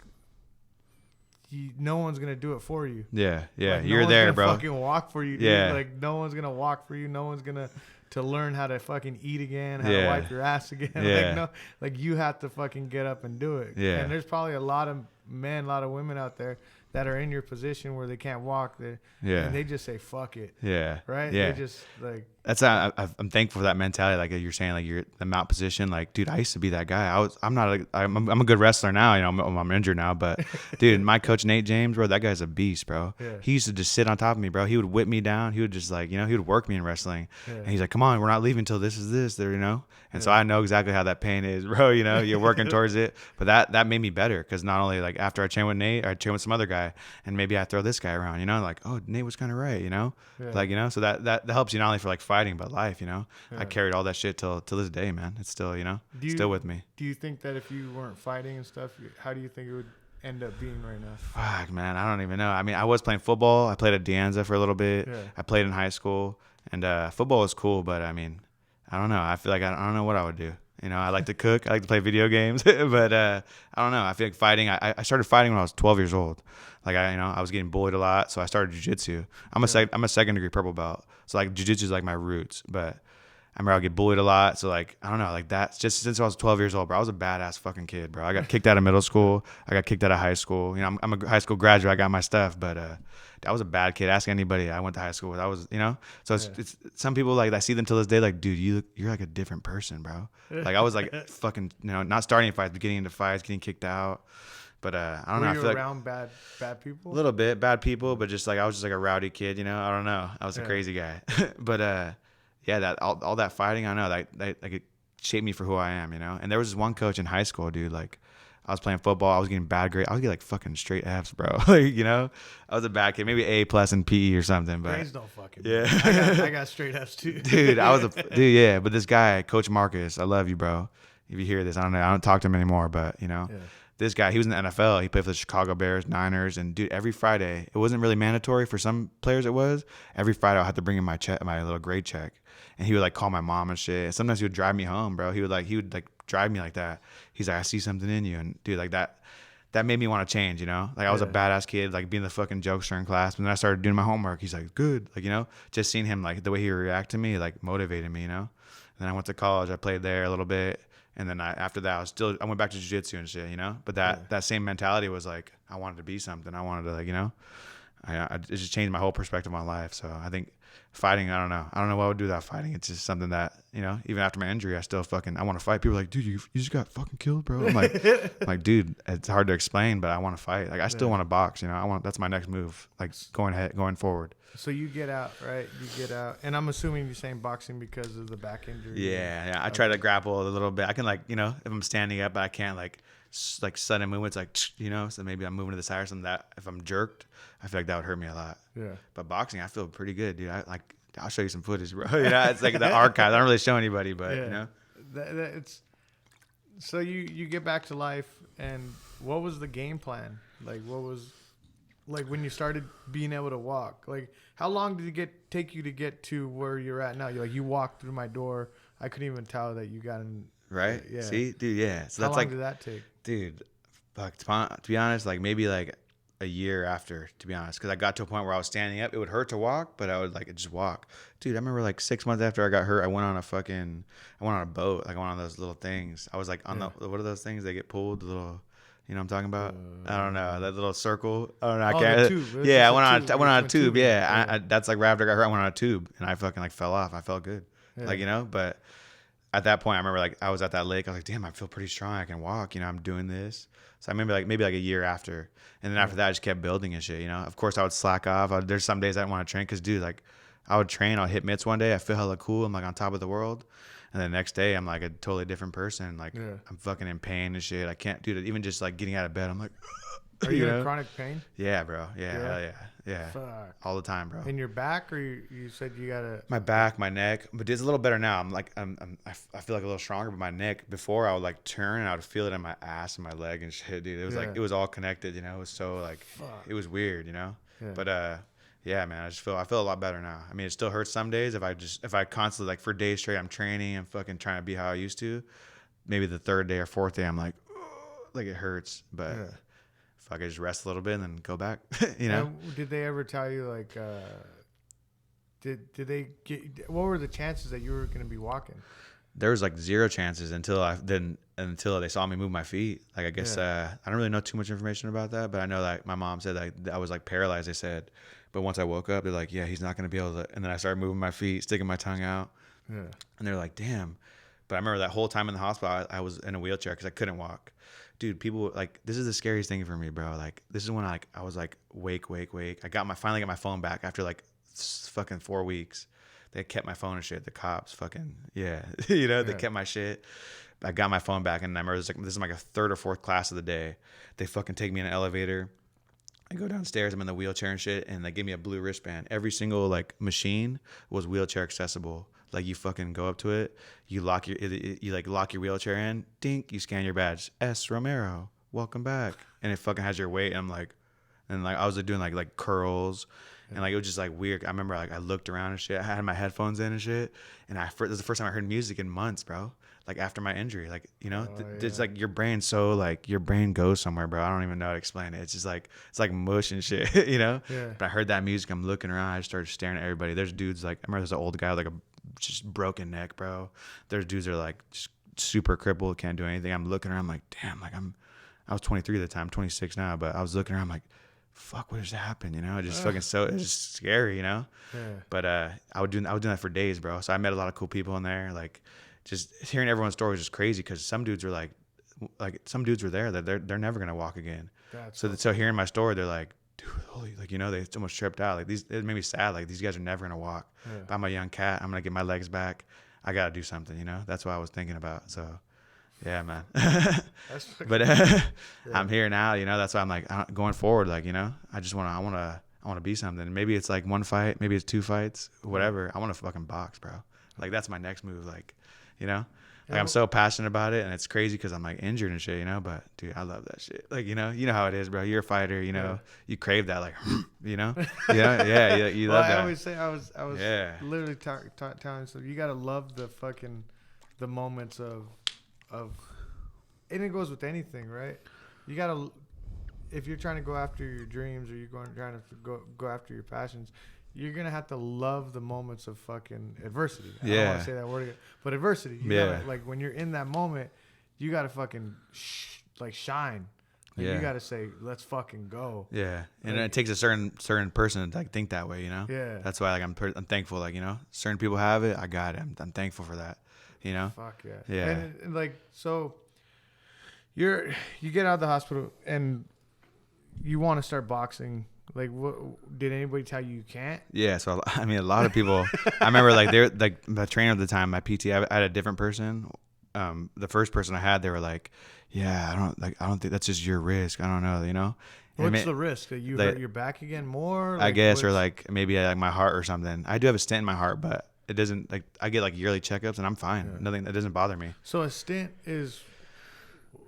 no one's gonna do it for you. Yeah, yeah, like, you're there, bro. Fucking walk for you, dude. Yeah. Like no one's gonna walk for you. No one's gonna to learn how to fucking eat again, how to wipe your ass again. Yeah. Like you have to fucking get up and do it. Yeah. And there's probably a lot of men, a lot of women out there that are in your position where they can't walk. And they just say fuck it. Yeah. Right. Yeah. They just like. That's I'm thankful for that mentality. Like you're saying, like you're the mount position. Like, dude, I used to be that guy. I'm a good wrestler now. You know, I'm injured now, but dude, my coach Nate James, bro, that guy's a beast, bro. Yeah. He used to just sit on top of me, bro. He would whip me down. He would just like, you know, he would work me in wrestling. Yeah. And he's like, come on, we're not leaving until this is this, there, you know. And so I know exactly how that pain is, bro. You know, you're working towards it. But that made me better, because not only like after I trained with Nate, I trained with some other guy, and maybe I throw this guy around, you know, like, oh, Nate was kind of right, you know, like, you know, so that helps you not only for like fighting but life, you know. I carried all that shit till this day, man. It's still, you know, still with me. Do you think that if you weren't fighting and stuff, how do you think it would end up being right now? Fuck, man, I don't even know. I mean, I was playing football. I played at De Anza for a little bit. Yeah. I played in high school, and football was cool, but I mean, I don't know. I feel like I don't know what I would do. You know, I like to cook. I like to play video games, but I don't know. I feel like fighting. I started fighting when I was 12 years old. Like I was getting bullied a lot, so I started jiu-jitsu. I'm a second degree purple belt, so like jiu-jitsu is like my roots. But I remember I would get bullied a lot, so like I don't know, like that's just since I was 12 years old, bro. I was a badass fucking kid, bro. I got kicked out of middle school. I got kicked out of high school. You know, I'm a high school graduate. I got my stuff, but I was a bad kid. Ask anybody I went to high school with. I was, you know. So it's some people like I see them till this day, like, dude, you're like a different person, bro. Like I was like fucking, you know, not starting fights, but getting into fights, getting kicked out. But I don't know. I feel around bad people? A little bit bad people, but just like I was just like a rowdy kid, you know. I don't know. I was a crazy guy, but yeah, that all that fighting, I know that like it shaped me for who I am, you know. And there was this one coach in high school, dude. Like I was playing football, I was getting bad grades. I was getting like fucking straight Fs, bro. Like, you know, I was a bad kid, maybe A+ in PE or something. But grades don't fucking. Yeah, I got straight Fs too. Dude, yeah. But this guy, Coach Marcus, I love you, bro. If you hear this, I don't know. I don't talk to him anymore, but you know. Yeah. This guy, he was in the NFL. He played for the Chicago Bears, Niners, and dude, every Friday, it wasn't really mandatory for some players. It was every Friday I had to bring in my little grade check, and he would like call my mom and shit. And sometimes he would drive me home, bro. He would drive me like that. He's like, I see something in you, and dude, like that that made me want to change, you know? Like I was a badass kid, like being the fucking jokester in class. And then I started doing my homework. He's like, good. Like, you know, just seeing him, like the way he would react to me, like motivated me, you know? And then I went to college. I played there a little bit. And then after that, I went back to jiu-jitsu and shit, you know? But that same mentality was like, I wanted to be something. I wanted to, like, you know? It just changed my whole perspective on life. So I think fighting, I don't know what I would do without fighting. It's just something that, you know, even after my injury, I want to fight. People are like, dude, you just got fucking killed, bro. I'm like, dude, it's hard to explain, but I want to fight. Like I still want to box, you know. That's my next move, like going forward. So you get out, right? You get out, and I'm assuming you're saying boxing because of the back injury. Yeah. I try to grapple a little bit. I can, like, you know, if I'm standing up, but I can't like sudden movements, like, you know. So maybe I'm moving to the side or something. That if I'm jerked, I feel like that would hurt me a lot. Yeah. But boxing, I feel pretty good, dude. I'll show you some footage, bro. You know, it's like the archive. I don't really show anybody, but you know. It's so you get back to life, and what was the game plan? Like, what was like when you started being able to walk? Like, how long did it take you to get to where you're at now? You're like, you walked through my door. I couldn't even tell that you got in. Right. Yeah. See, dude. Yeah. So how that's long like, did that take? dude. Fuck. To be honest, like maybe like a year after, to be honest, because I got to a point where I was standing up. It would hurt to walk, but I would like just walk. Dude, I remember like 6 months after I got hurt, I went on a boat. Like I went on those little things. I was like on what are those things? They get pulled, the little, you know what I'm talking about? I don't know. That little circle. I don't know. I can't. The tube. Yeah, I went on a tube. Yeah. I that's like right after I got hurt, I went on a tube and I fucking like fell off. I felt good. Yeah. Like, you know, but at that point, I remember like I was at that lake. I was like, damn, I feel pretty strong. I can walk. You know, I'm doing this. So I remember like maybe like a year after, and then after that, I just kept building and shit. You know, of course I would slack off. There's some days I didn't want to train because, dude, like I would train. I'll hit mitts one day. I feel hella cool. I'm like on top of the world, and the next day I'm like a totally different person. Like I'm fucking in pain and shit. I can't do it. Even just like getting out of bed, I'm like, Are you in chronic pain? Yeah, bro. Yeah, hell yeah. Fuck. All the time, bro. In your back, or you said you got my back, my neck, but it's a little better now. I feel like a little stronger, but my neck, before I would like turn and I would feel it in my ass and my leg and shit, dude. It was like, it was all connected, you know. It was so like, it was weird, you know. Yeah. But yeah, man, I feel a lot better now. I mean, it still hurts some days if I constantly, like, for days straight I'm training and fucking trying to be how I used to. Maybe the third day or fourth day I'm like, like it hurts, but fuck, I just rest a little bit and then go back, you know. And did they ever tell you like, did they what were the chances that you were going to be walking? There was like zero chances until they saw me move my feet. Like I guess I don't really know too much information about that, but I know that my mom said that I was like paralyzed. They said, but once I woke up, they're like, yeah, he's not going to be able to. And then I started moving my feet, sticking my tongue out. Yeah. And they're like, damn. But I remember that whole time in the hospital, I was in a wheelchair because I couldn't walk. Dude, people like, this is the scariest thing for me, bro. Like, this is when I was like, wake. I finally got my phone back after like fucking 4 weeks. They kept my phone and shit. The cops fucking, you know, they kept my shit. I got my phone back, and I remember this is like a third or fourth class of the day. They fucking take me in an elevator. I go downstairs. I'm in the wheelchair and shit, and they give me a blue wristband. Every single like machine was wheelchair accessible. Like you fucking go up to it, you lock your wheelchair in, dink, you scan your badge. S. Romero, welcome back, and it fucking has your weight. And I was doing like curls. And like it was just like weird. I remember like I looked around and shit. I had my headphones in and shit. And this is the first time I heard music in months, bro. Like after my injury, like, you know, it's like your brain goes somewhere, bro. I don't even know how to explain it. It's just like, it's like mush and shit, you know? Yeah. But I heard that music. I'm looking around. I just started staring at everybody. There's dudes like, I remember there's an old guy with like a just broken neck, bro. There's dudes that are like just super crippled, can't do anything. I'm looking around. I'm like, damn, like I was 23 at the time, 26 now, but I was looking around. I'm like, fuck, what just happened? You know, it's just scary, you know? Yeah. But I would do that for days, bro. So I met a lot of cool people in there. Like, just hearing everyone's story was just crazy because some dudes were like some dudes were there that they're never gonna walk again. So hearing my story, they're like, dude, holy, like, you know, they almost tripped out. Like it made me sad. Like these guys are never gonna walk. Yeah. But I'm a young cat. I'm gonna get my legs back. I gotta do something, you know. That's what I was thinking about. So. Yeah, man. But I'm here now, you know. That's why I'm like going forward. Like, you know, I want to be something. Maybe it's like one fight, maybe it's 2 fights, whatever. I want to fucking box, bro. Like that's my next move. Like, you know, like I'm so passionate about it, and it's crazy because I'm like injured and shit, you know. But dude, I love that shit. Like, you know how it is, bro. You're a fighter, you know. You crave that, like, you know. Yeah, you love that. I always say I was literally telling so you gotta love the moments of and it goes with anything, right? You gotta if you're trying to go after your dreams or trying to go after your passions, you're gonna have to love the moments of fucking adversity. I don't want to say that word again, but adversity. You gotta, like when you're in that moment, you gotta fucking shine. Like you gotta say, let's fucking go. Yeah, and it takes a certain person to like think that way, you know. Yeah. That's why like I'm thankful, like, you know, certain people have it. I got it. I'm thankful for that, you know. Fuck yeah. Yeah. And like so, you get out of the hospital and you want to start boxing. Like, what did anybody tell you can't? Yeah, so I mean, a lot of people. I remember like they're like my trainer at the time, my PT. I had a different person. The first person I had, they were like, "Yeah, I don't think that's just your risk. I don't know, you know." What's the risk that you hurt your back again more? Like, I guess, or like maybe like my heart or something. I do have a stent in my heart, but it doesn't like I get like yearly checkups and I'm fine. Yeah. Nothing that doesn't bother me. So a stent is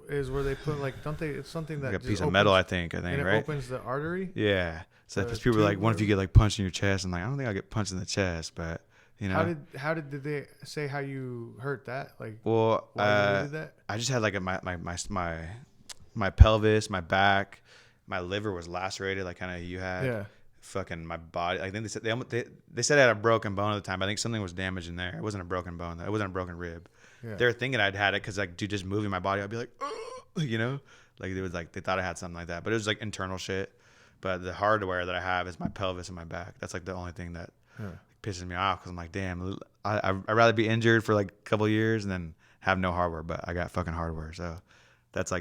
where they put like don't they? It's something that like a piece of metal, I think, and right? It opens the artery. Yeah. So if people are like, what if you get like punched in your chest? I'm like, I don't think I'll get punched in the chest, but you know. How did they say how you hurt that? Like, well, why you did that? I just had like my pelvis, my back, my liver was lacerated, like kind of you had. Yeah. Fucking my body. I think they said I had a broken bone at the time. But I think something was damaged in there. It wasn't a broken bone. It wasn't a broken rib. Yeah. They were thinking I'd had it because like, dude, just moving my body, I'd be like, oh, you know, like it was like they thought I had something like that, but it was like internal shit. But the hardware that I have is my pelvis and my back. That's like the only thing that pisses me off because I'm like, damn, I'd rather be injured for like a couple of years and then have no hardware. But I got fucking hardware, so that's how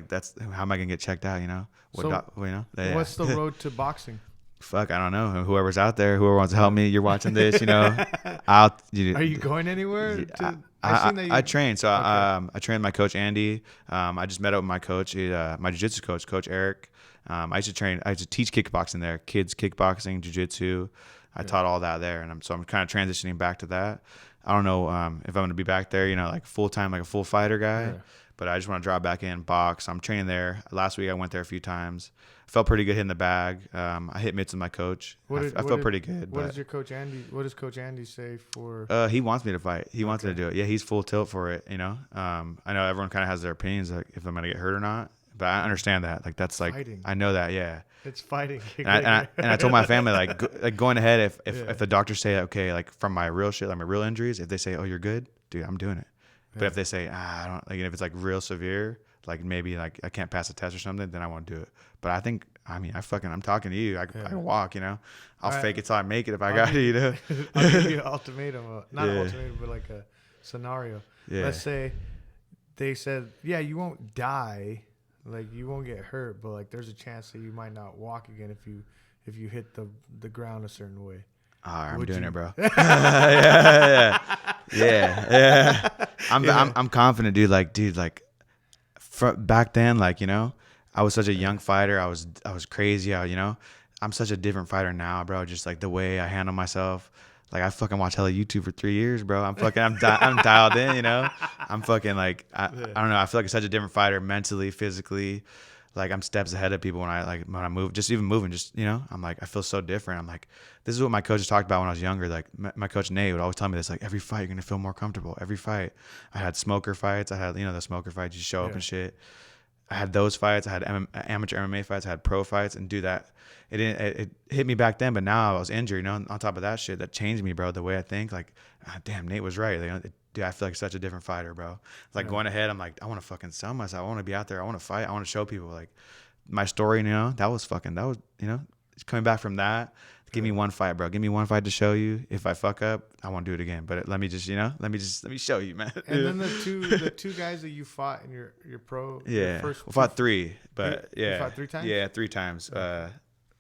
am I gonna get checked out? You know, what's the road to boxing? Fuck, I don't know. Whoever's out there, whoever wants to help me, you're watching this, you know. Are you going anywhere? I train. So okay. I trained my coach Andy. I just met up with my coach, my jiu-jitsu coach, Coach Eric. I used to teach kickboxing there, kids kickboxing, jiu-jitsu. I taught all that there, and I'm kind of transitioning back to that. I don't know if I'm going to be back there, you know, like full time, like a full fighter guy. Yeah. But I just want to drop back in, box. I'm training there. Last week I went there a few times. I felt pretty good hitting the bag. I hit mitts with my coach. I felt pretty good. What does Coach Andy say for? He wants me to fight. He wants me to do it. Yeah, he's full tilt for it. You know. I know everyone kind of has their opinions, like if I'm gonna get hurt or not. But I understand that. Like that's like fighting. I know that. Yeah. It's fighting. And I told my family like going ahead if the doctors say okay, like from my real shit, like my real injuries, if they say oh you're good, dude, I'm doing it. But if they say I don't like, if it's like real severe, like maybe like I can't pass a test or something, then I won't do it. But I'm talking to you. I can walk, you know. I'll fake it till I make it if I got to, you know. I'll give you an ultimatum, not an ultimatum, but like a scenario. Yeah. Let's say they said, yeah, you won't die, like you won't get hurt, but like there's a chance that you might not walk again if you hit the ground a certain way. I'm doing it, bro. yeah. I'm confident, dude. Like, back then, like, you know, I was such a young fighter. I was crazy. You know, I'm such a different fighter now, bro. Just like the way I handle myself. Like I fucking watched hella YouTube for 3 years, bro. I'm dialed in, you know. I'm fucking like, I don't know. I feel like I'm such a different fighter mentally, physically. Like I'm steps ahead of people when I move, just even moving, just, you know, I'm like, I feel so different. I'm like, this is what my coaches talked about when I was younger. Like my coach Nate would always tell me this, like every fight, you're going to feel more comfortable. Every fight. I had smoker fights. I had, you know, the smoker fights, you show up and shit. I had those fights. I had amateur MMA fights. I had pro fights and do that. It hit me back then, but now I was injured, you know, on top of that shit that changed me, bro. The way I think, like, damn, Nate was right. Like, dude, I feel like such a different fighter, bro. Like going ahead, I'm like, I want to fucking sell myself. I want to be out there. I want to fight. I want to show people like my story, you know, that was, you know, coming back from that. Give me one fight, bro. Give me one fight to show you. If I fuck up, I won't do it again. But let me show you, man. And then the two guys that you fought in your pro. Yeah. We fought three, but you fought 3 times? Yeah, 3 times.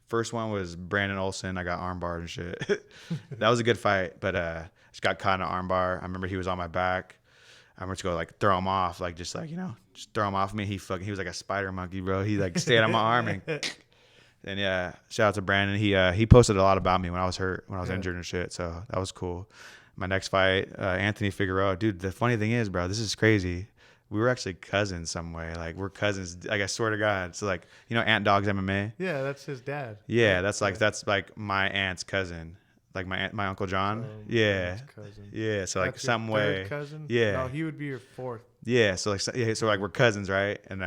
First one was Brandon Olson. I got armbarred and shit. That was a good fight, but just got caught in an armbar. I remember he was on my back. I went to go like throw him off, like just like, you know, just throw him off me. He was like a spider monkey, bro. He like stayed on my arm and yeah, shout out to Brandon. He posted a lot about me when I was hurt, when I was injured and shit. So that was cool. My next fight, Anthony Figueroa. Dude, the funny thing is, bro, this is crazy. We were actually cousins some way. Like we're cousins. Like I swear to God. So like, you know, Ant Dog's MMA. Yeah, that's his dad. Yeah, that's like my aunt's cousin. like my Uncle John. So, Yeah. his cousin. Yeah. So like That's your some third way. cousin? Yeah. No, he would be your fourth. Yeah, so like so like we're cousins, right? And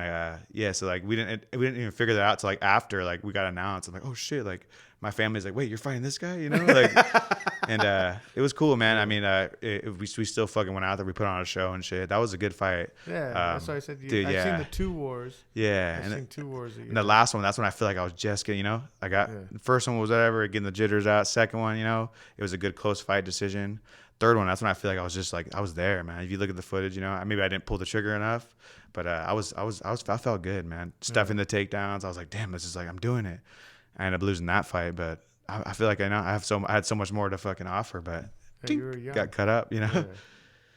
so like we didn't even figure that out till like after like we got announced. I'm like, oh shit, like my family's like, wait, you're fighting this guy, you know? Like, and it was cool, man. I mean, we still fucking went out there. We put on a show and shit. That was a good fight. Yeah, that's why I said. Dude, I've seen the 2 wars. Yeah, I've seen 2 wars. And the last one, that's when I feel like I was just getting, I got the first one was whatever, getting the jitters out. Second one, it was a good close fight decision. Third one, that's when I feel like I was just like I was there, man. If you look at the footage, maybe I didn't pull the trigger enough, but I felt good, man. Stuffing the takedowns, I was like, damn, this is like I'm doing it. I ended up losing that fight, but I feel like I had so much more to fucking offer, but you were young. got cut up, Yeah. It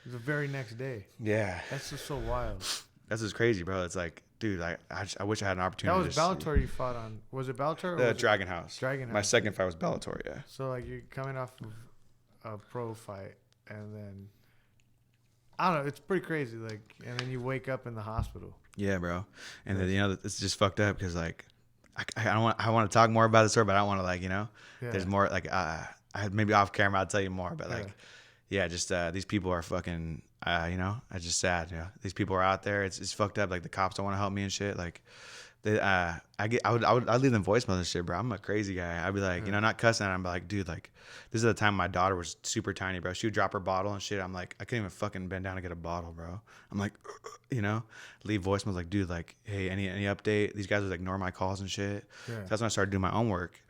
was the very next day. Yeah, That's just so wild. that's just crazy, bro. It's like, dude, I wish I had an opportunity. That was Bellator you fought on. Was it Bellator? Or The was Dragon House. Dragon House. My second fight was Bellator, yeah. So like you're coming off of a pro fight, and then I don't know. It's pretty crazy. Like, and then you wake up in the hospital. Yeah, bro. And then it's just fucked up because like I want to talk more about the story, but I don't want to like there's more like I maybe off camera I'll tell you more, but like just these people are fucking it's just sad. These people are out there. It's fucked up. Like the cops don't want to help me and shit. Like I'd leave them voicemails and shit, bro. I'm a crazy guy. I'd be like, not cussing at them, but like, dude, like this is the time my daughter was super tiny, bro. She would drop her bottle and shit. I'm like, I couldn't even fucking bend down to get a bottle, bro. I'm like, leave voicemails like, dude, like, hey, any update? These guys would ignore my calls and shit. Yeah. So that's when I started doing my own work.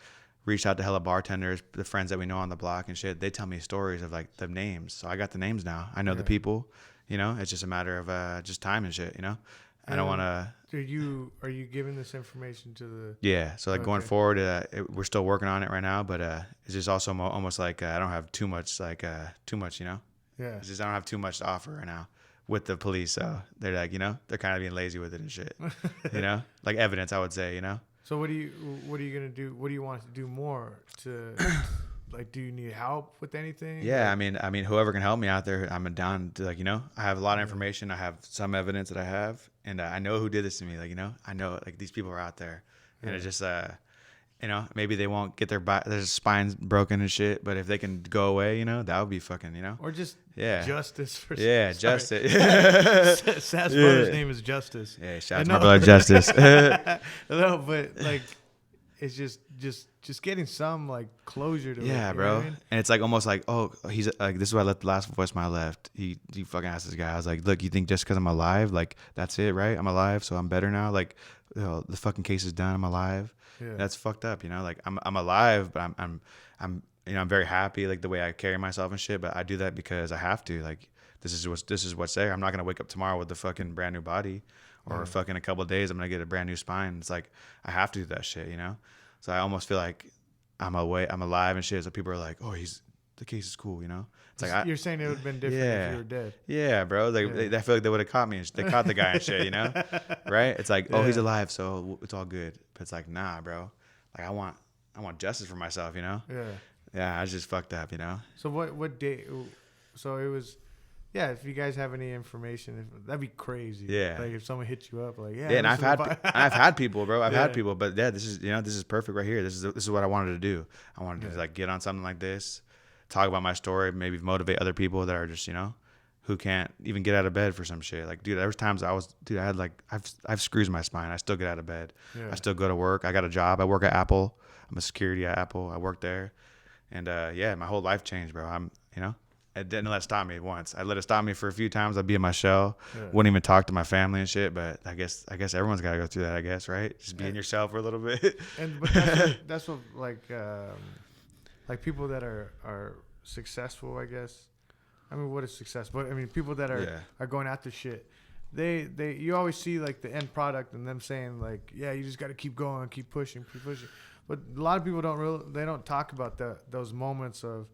Reached out to hella bartenders, the friends that we know on the block and shit. They tell me stories of like the names. So I got the names now. I know the people. It's just a matter of just time and shit. I don't want to. Are you giving this information to the? Yeah. So like going forward, we're still working on it right now, but it's just also almost like I don't have too much, Yeah. It's just I don't have too much to offer right now with the police. So they're like, they're kind of being lazy with it and shit. Like evidence, I would say. So what are you gonna do? What do you want to do more to? Like, do you need help with anything? Yeah, I mean, whoever can help me out there, I'm down to I have a lot of information. I have some evidence that I have, and I know who did this to me. Like, I know like these people are out there, and it's just maybe they won't get their spines broken and shit, but if they can go away, that would be fucking, or just justice for justice. Seth's brother's name is Justice. Yeah, shout out to my brother Justice. No, but like it's just getting some like closure to it. Yeah, bro. I mean? And it's like almost like, oh, he's like, this is why I left the last voicemail I left. He fucking asked this guy. I was like, look, you think just because I'm alive, like that's it, right? I'm alive, so I'm better now. Like, the fucking case is done. I'm alive. Yeah. That's fucked up, Like I'm alive, but I'm I'm very happy like the way I carry myself and shit. But I do that because I have to. Like this is what's there. I'm not gonna wake up tomorrow with a fucking brand new body, or fucking a couple of days I'm gonna get a brand new spine. It's like I have to do that shit, So I almost feel like I'm alive and shit. So people are like, oh, the case is cool, It's like you're saying it would have been different if you were dead. Yeah, bro. I feel like they would have caught me. They caught the guy and shit, right? It's like, oh, he's alive, so it's all good. But it's like, nah, bro. Like I want justice for myself, Yeah. Yeah, I was just fucked up, So what day? So it was. Yeah, if you guys have any information, that'd be crazy. Yeah. Like if someone hits you up, like and I've had people, bro. I've had people, but this is perfect right here. This is what I wanted to do. I wanted to like get on something like this, talk about my story, maybe motivate other people that are just who can't even get out of bed for some shit. Like, dude, there was times I had like I've screws in my spine. I still get out of bed. Yeah. I still go to work. I got a job. I work at Apple. I'm a security at Apple. I work there, and my whole life changed, bro. It didn't let it stop me once. I let it stop me for a few times. I'd be in my shell, wouldn't even talk to my family and shit. But I guess everyone's got to go through that. I guess, right? Just being yourself for a little bit. But that's what like people that are successful. I guess. I mean, what is success? But I mean, people that are going after shit. You always see like the end product and them saying like, yeah, you just got to keep going, keep pushing. But a lot of people don't talk about those moments of.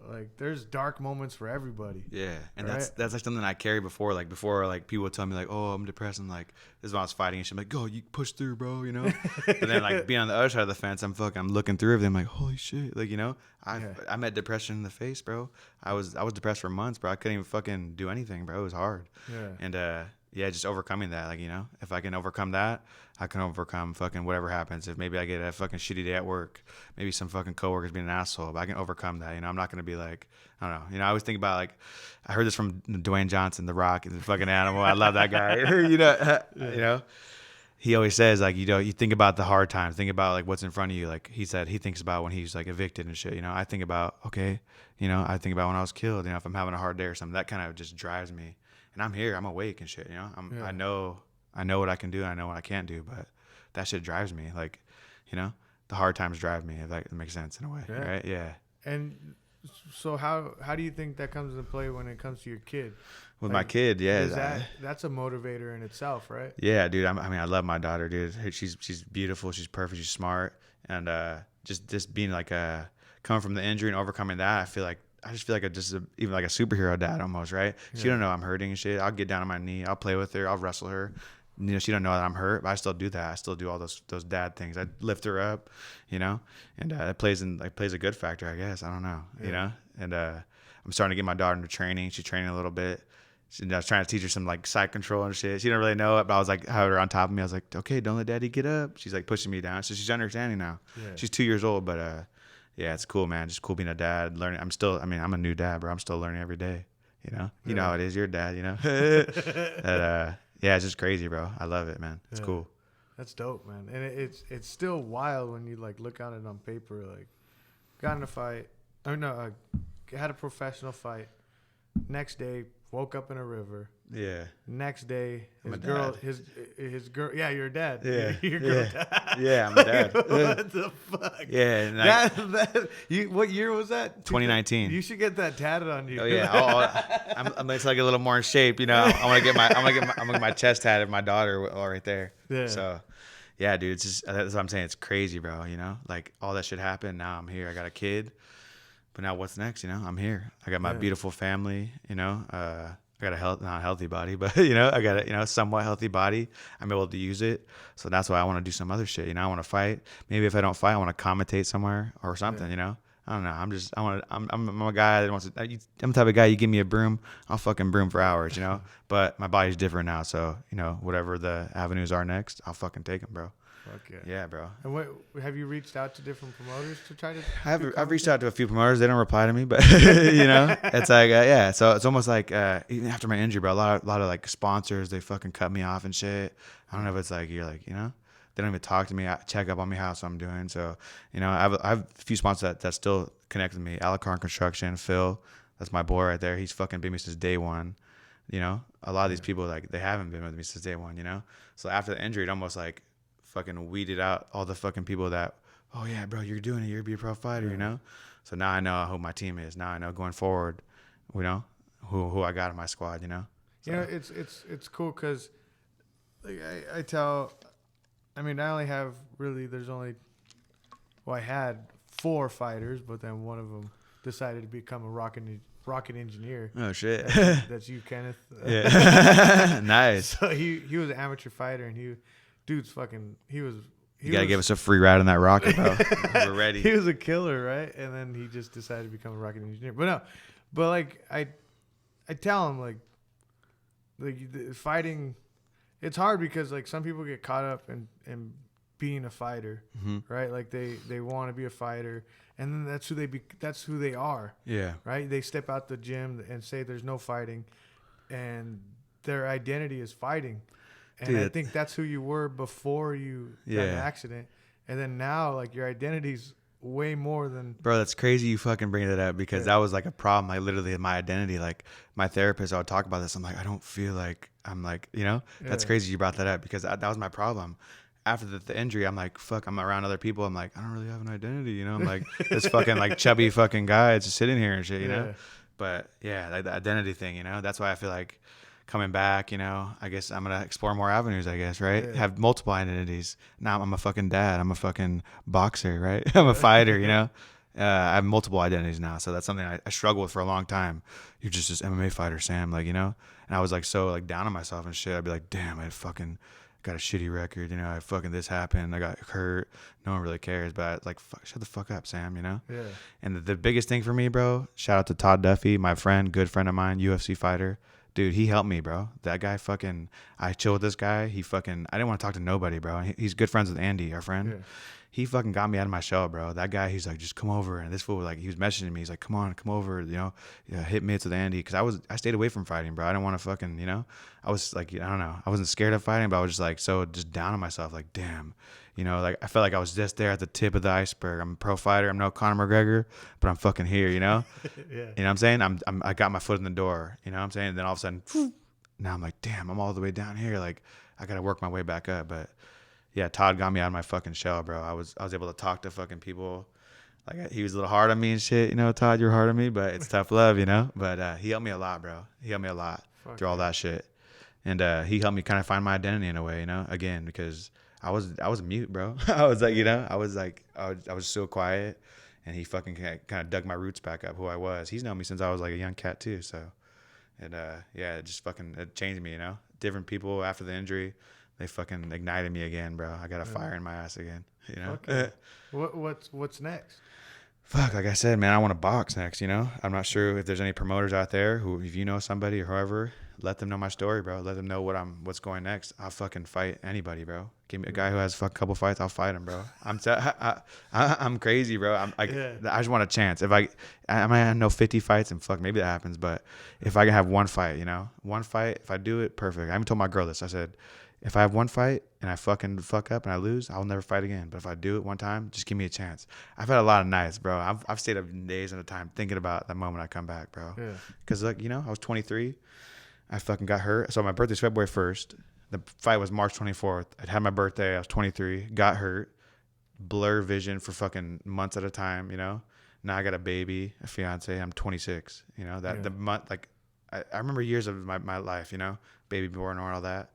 Like there's dark moments for everybody. Yeah, and right? that's like something I carry before. Like people would tell me like, oh, I'm depressed, and like this is when I was fighting and shit. I'm like, go, you push through, bro. But then like being on the other side of the fence, I'm looking through everything. I'm like, holy shit, like I met depression in the face, bro. I was depressed for months, bro. I couldn't even fucking do anything, bro. It was hard. Yeah. And yeah, just overcoming that. Like, you know, if I can overcome that, I can overcome fucking whatever happens. If maybe I get a fucking shitty day at work, maybe some fucking coworkers being an asshole, but I can overcome that. You know, I'm not going to be like, I don't know. You know, I always think about like, I heard this from Dwayne Johnson, The Rock, and the fucking animal. I love that guy. You know, he always says like, you know, you think about the hard times, think about like what's in front of you. Like he said, he thinks about when he's like evicted and shit. You know, I think about, okay, you know, I think about when I was killed. You know, if I'm having a hard day or something, that kind of just drives me. And I'm here, I'm awake and shit. You know, I know what I can do, and I know what I can't do, but that shit drives me. Like, you know, the hard times drive me. If that makes sense in a way, right? Yeah. And so how do you think that comes into play when it comes to your kid? With my kid, yeah. That's a motivator in itself, right? Yeah, dude. I mean, I love my daughter, dude. She's beautiful. She's perfect. She's smart, and just being like coming from the injury and overcoming that, I just feel like even like a superhero dad almost, right? Yeah. She don't know I'm hurting and shit. I'll get down on my knee. I'll play with her. I'll wrestle her. You know, she don't know that I'm hurt, but I still do that. I still do all those dad things. I lift her up, you know, and it plays a good factor, I guess. I don't know, you know. And I'm starting to get my daughter into training. She's training a little bit. I was trying to teach her some like side control and shit. She didn't really know it, but I was like, had her on top of me. I was like, okay, don't let daddy get up. She's like pushing me down. So she's understanding now. Yeah. She's 2 years old, but yeah, it's cool, man. Just cool being a dad, learning. I'm a new dad, bro. I'm still learning every day, you know? You know how it is. You're a dad, you know? But, yeah, it's just crazy, bro. I love it, man. It's cool. That's dope, man. And it's still wild when you like look at it on paper. Like, got in a fight. Had a professional fight. Next day, woke up in a river. Yeah. Next day, his girl. Yeah, you're a dad. Yeah. Your girl dad. Yeah, I'm a dad. What the fuck? Yeah. What year was that? 2019. You should get that tatted on you. Oh yeah. I'm like a little more in shape, you know. I'm gonna get my chest tatted. My daughter right there. Yeah. So, yeah, dude. It's just that's what I'm saying. It's crazy, bro. You know, like all that shit happened. Now I'm here. I got a kid. But now what's next? You know, I'm here. I got my beautiful family. You know, I got not a healthy body, but you know, I got a somewhat healthy body. I'm able to use it. So that's why I want to do some other shit. You know, I want to fight. Maybe if I don't fight, I want to commentate somewhere or something. Yeah. You know, I don't know. I'm a guy that wants to. I'm the type of guy. You give me a broom, I'll fucking broom for hours. You know, but my body's different now. So you know, whatever the avenues are next, I'll fucking take them, bro. Fuck yeah. Yeah, bro. And what have you reached out to different promoters to try to? I've reached out to a few promoters. They don't reply to me, but you know, it's like yeah. So it's almost like even after my injury, bro, a lot of like sponsors, they fucking cut me off and shit. I don't know if it's like you're like, you know, they don't even talk to me, check up on me how I'm doing. So you know, I have a few sponsors that still connect with me. Alacarn Construction, Phil, that's my boy right there. He's fucking been with me since day one. You know, a lot of these people like they haven't been with me since day one. You know, so after the injury, it almost like fucking weeded out all the fucking people that, oh yeah, bro, you're doing it, you're be a pro fighter, you know. So now I know who my team is. Now I know going forward, you know, who I got in my squad, you know. So. You know, it's cool because like I tell, I mean, I only have really I had 4 fighters, but then one of them decided to become a rocket engineer. Oh shit, that's you, Kenneth. Yeah, nice. So he was an amateur fighter, and dude's fucking. You gotta give us a free ride on that rocket, bro. We're ready. He was a killer, right? And then he just decided to become a rocket engineer. But like I tell him like fighting, it's hard because like some people get caught up in being a fighter, right? Like they want to be a fighter, and then that's who they are. Yeah. Right. They step out the gym and say there's no fighting, and their identity is fighting. And dude, I think that's who you were before you got an accident. And then now, like, your identity's way more than... Bro, that's crazy you fucking bring that up because that was, like, a problem. Like, literally, my identity, like, my therapist, I would talk about this. I'm like, I don't feel like I'm, like, you know? That's crazy you brought that up because that was my problem. After the injury, I'm like, fuck, I'm around other people. I'm like, I don't really have an identity, you know? I'm like, this fucking, like, chubby fucking guy just sitting here and shit, you know? But, yeah, like, the identity thing, you know? That's why I feel like... coming back, you know, I guess I'm gonna explore more avenues, I guess, right? Yeah. Have multiple identities. Now I'm a fucking dad. I'm a fucking boxer, right? I'm a fighter, you know. I have multiple identities now, so that's something I struggle with for a long time. You're just this MMA fighter, Sam, like, you know. And I was like so like down on myself and shit. I'd be like, damn, I fucking got a shitty record, you know. I fucking this happened. I got hurt. No one really cares, but I, like, fuck, shut the fuck up, Sam, you know. Yeah. And the biggest thing for me, bro. Shout out to Todd Duffy, my friend, good friend of mine, UFC fighter. Dude, he helped me, bro. That guy fucking, I chill with this guy. I didn't want to talk to nobody, bro. He's good friends with Andy, our friend. Yeah. He fucking got me out of my shell, bro. That guy, he's like, just come over. And this fool, like, he was messaging me. He's like, come on, come over, hit mitts with Andy. Cause I stayed away from fighting, bro. I didn't want to fucking, I was like, I don't know. I wasn't scared of fighting, but I was just like, so just down on myself. Like, damn, like I felt like I was just there at the tip of the iceberg. I'm a pro fighter. I'm no Conor McGregor, but I'm fucking here, Yeah. You know what I'm saying? I got my foot in the door, you know what I'm saying? And then all of a sudden, now I'm like, damn, I'm all the way down here. Like, I got to work my way back up. But yeah, Todd got me out of my fucking shell, bro. I was able to talk to fucking people. Like, he was a little hard on me and shit, Todd, you're hard on me, but it's tough love, But he helped me a lot, bro. He helped me a lot through all that shit. And he helped me kind of find my identity in a way, again, because I was mute, bro. I was like, I was so quiet, and he fucking kind of dug my roots back up, who I was. He's known me since I was like a young cat too, so. And yeah, it just fucking changed me, Different people after the injury, they fucking ignited me again, bro. I got a fire in my ass again, Okay. What's next? Fuck, like I said, man, I want to box next, I'm not sure if there's any promoters out there who, if you know somebody or whoever, let them know my story, bro. Let them know what's going next. I'll fucking fight anybody, bro. Give me a guy who has a couple fights, I'll fight him, bro. I'm crazy, bro. I just want a chance. If I might know 50 fights, and fuck, maybe that happens, but if I can have one fight, one fight, if I do it, perfect. I even told my girl this. I said, if I have one fight and I fucking fuck up and I lose, I'll never fight again. But if I do it one time, just give me a chance. I've had a lot of nights, bro. I've stayed up days at a time thinking about the moment I come back, bro. Yeah. Because, I was 23. I fucking got hurt. So my birthday's February 1st. The fight was March 24th. I'd had my birthday. I was 23. Got hurt. Blur vision for fucking months at a time, Now I got a baby, a fiance. I'm 26. The month, like, I remember years of my life, baby born or all that.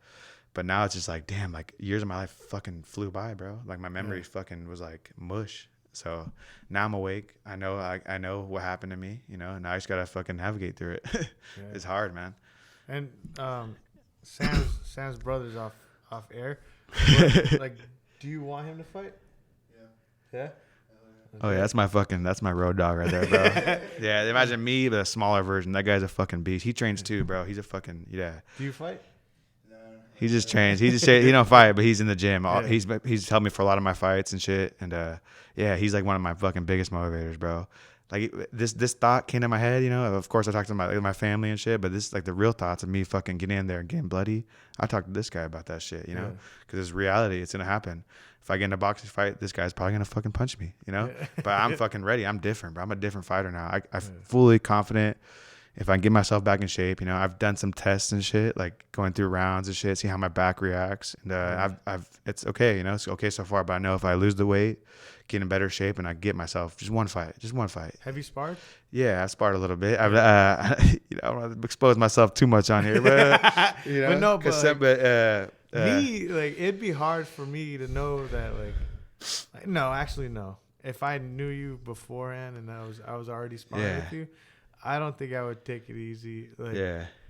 But now it's just like, damn, like years of my life fucking flew by, bro. Like my memory fucking was like mush. So now I'm awake. I know what happened to me, Now I just gotta fucking navigate through it. It's hard, man. And Sam's brother's off air. But, like, do you want him to fight? Yeah. Oh yeah, that's my road dog right there, bro. Yeah, imagine me, but a smaller version. That guy's a fucking beast. He trains too, bro. He's a fucking Do you fight? He just trains. He don't fight, but he's in the gym. Yeah. He's helped me for a lot of my fights and shit. And yeah, he's like one of my fucking biggest motivators, bro. Like this thought came to my head, Of course, I talked to my family and shit, but this like the real thoughts of me fucking getting in there and getting bloody. I talked to this guy about that shit, because it's reality. It's gonna happen. If I get in a boxing fight, this guy's probably gonna fucking punch me, But I'm fucking ready. I'm different, bro. I'm a different fighter now. I'm fully confident. If I can get myself back in shape, I've done some tests and shit, like going through rounds and shit, see how my back reacts. And it's okay, it's okay so far. But I know if I lose the weight, get in better shape, and I get myself just one fight. Have you sparred? Yeah, I sparred a little bit. I don't want to expose myself too much on here, but but no, but me, like, it'd be hard for me to know that, like, no, actually, no. If I knew you beforehand and I was already sparring with you, I don't think I would take it easy. Like,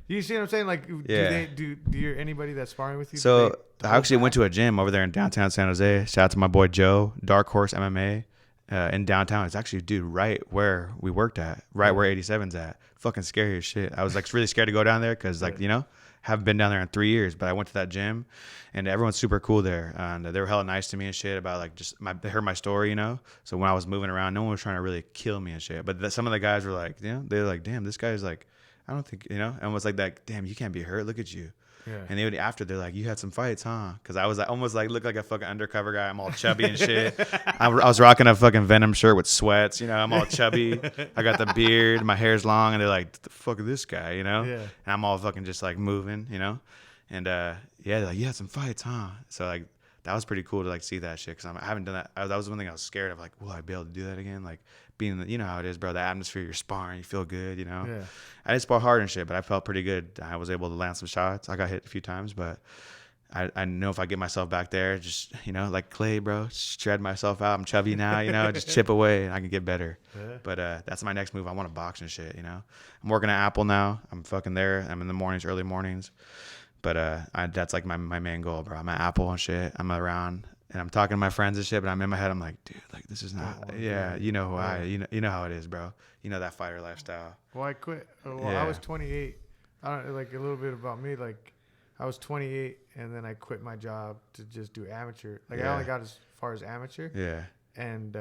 you see what I'm saying? Like, do anybody that's sparring with you? So I actually went to a gym over there in downtown San Jose. Shout out to my boy Joe, Dark Horse MMA, in downtown. It's actually, dude, right where we worked at, right where 87's at. Fucking scary as shit. I was like really scared to go down there because, like, haven't been down there in 3 years, but I went to that gym and everyone's super cool there. And they were hella nice to me and shit about like they heard my story, So when I was moving around, no one was trying to really kill me and shit. But some of the guys were like, they were like, damn, this guy's like, I don't think, and was like that, damn, you can't be hurt. Look at you. Yeah. And they're like, you had some fights, huh? Because I was like, almost like looked like a fucking undercover guy. I'm all chubby and shit. I was rocking a fucking Venom shirt with sweats. I'm all chubby. I got the beard. My hair's long. And they're like, the fuck is this guy, Yeah. And I'm all fucking just like moving, And they're like, you had some fights, huh? So like, that was pretty cool to like see that shit. Because I haven't done that. That was one thing I was scared of. Like, will I be able to do that again? Like, being the, how it is, bro. The atmosphere, you're sparring, you feel good, Yeah. I didn't spar hard and shit, but I felt pretty good. I was able to land some shots. I got hit a few times, but I know if I get myself back there, just like clay, bro, shred myself out. I'm chubby now, just chip away, and I can get better. Yeah. But that's my next move. I want to box and shit, I'm working at Apple now. I'm fucking there. I'm in the mornings, early mornings. But that's like my main goal, bro. I'm at Apple and shit. I'm around. And I'm talking to my friends and shit, but I'm in my head. I'm like, dude, like this is not. You know who you know how it is, bro. You know that fighter lifestyle. Well, I quit. I was 28. like a little bit about me. Like, I was 28, and then I quit my job to just do amateur. Like, I Yeah. only got as far as amateur, Yeah. and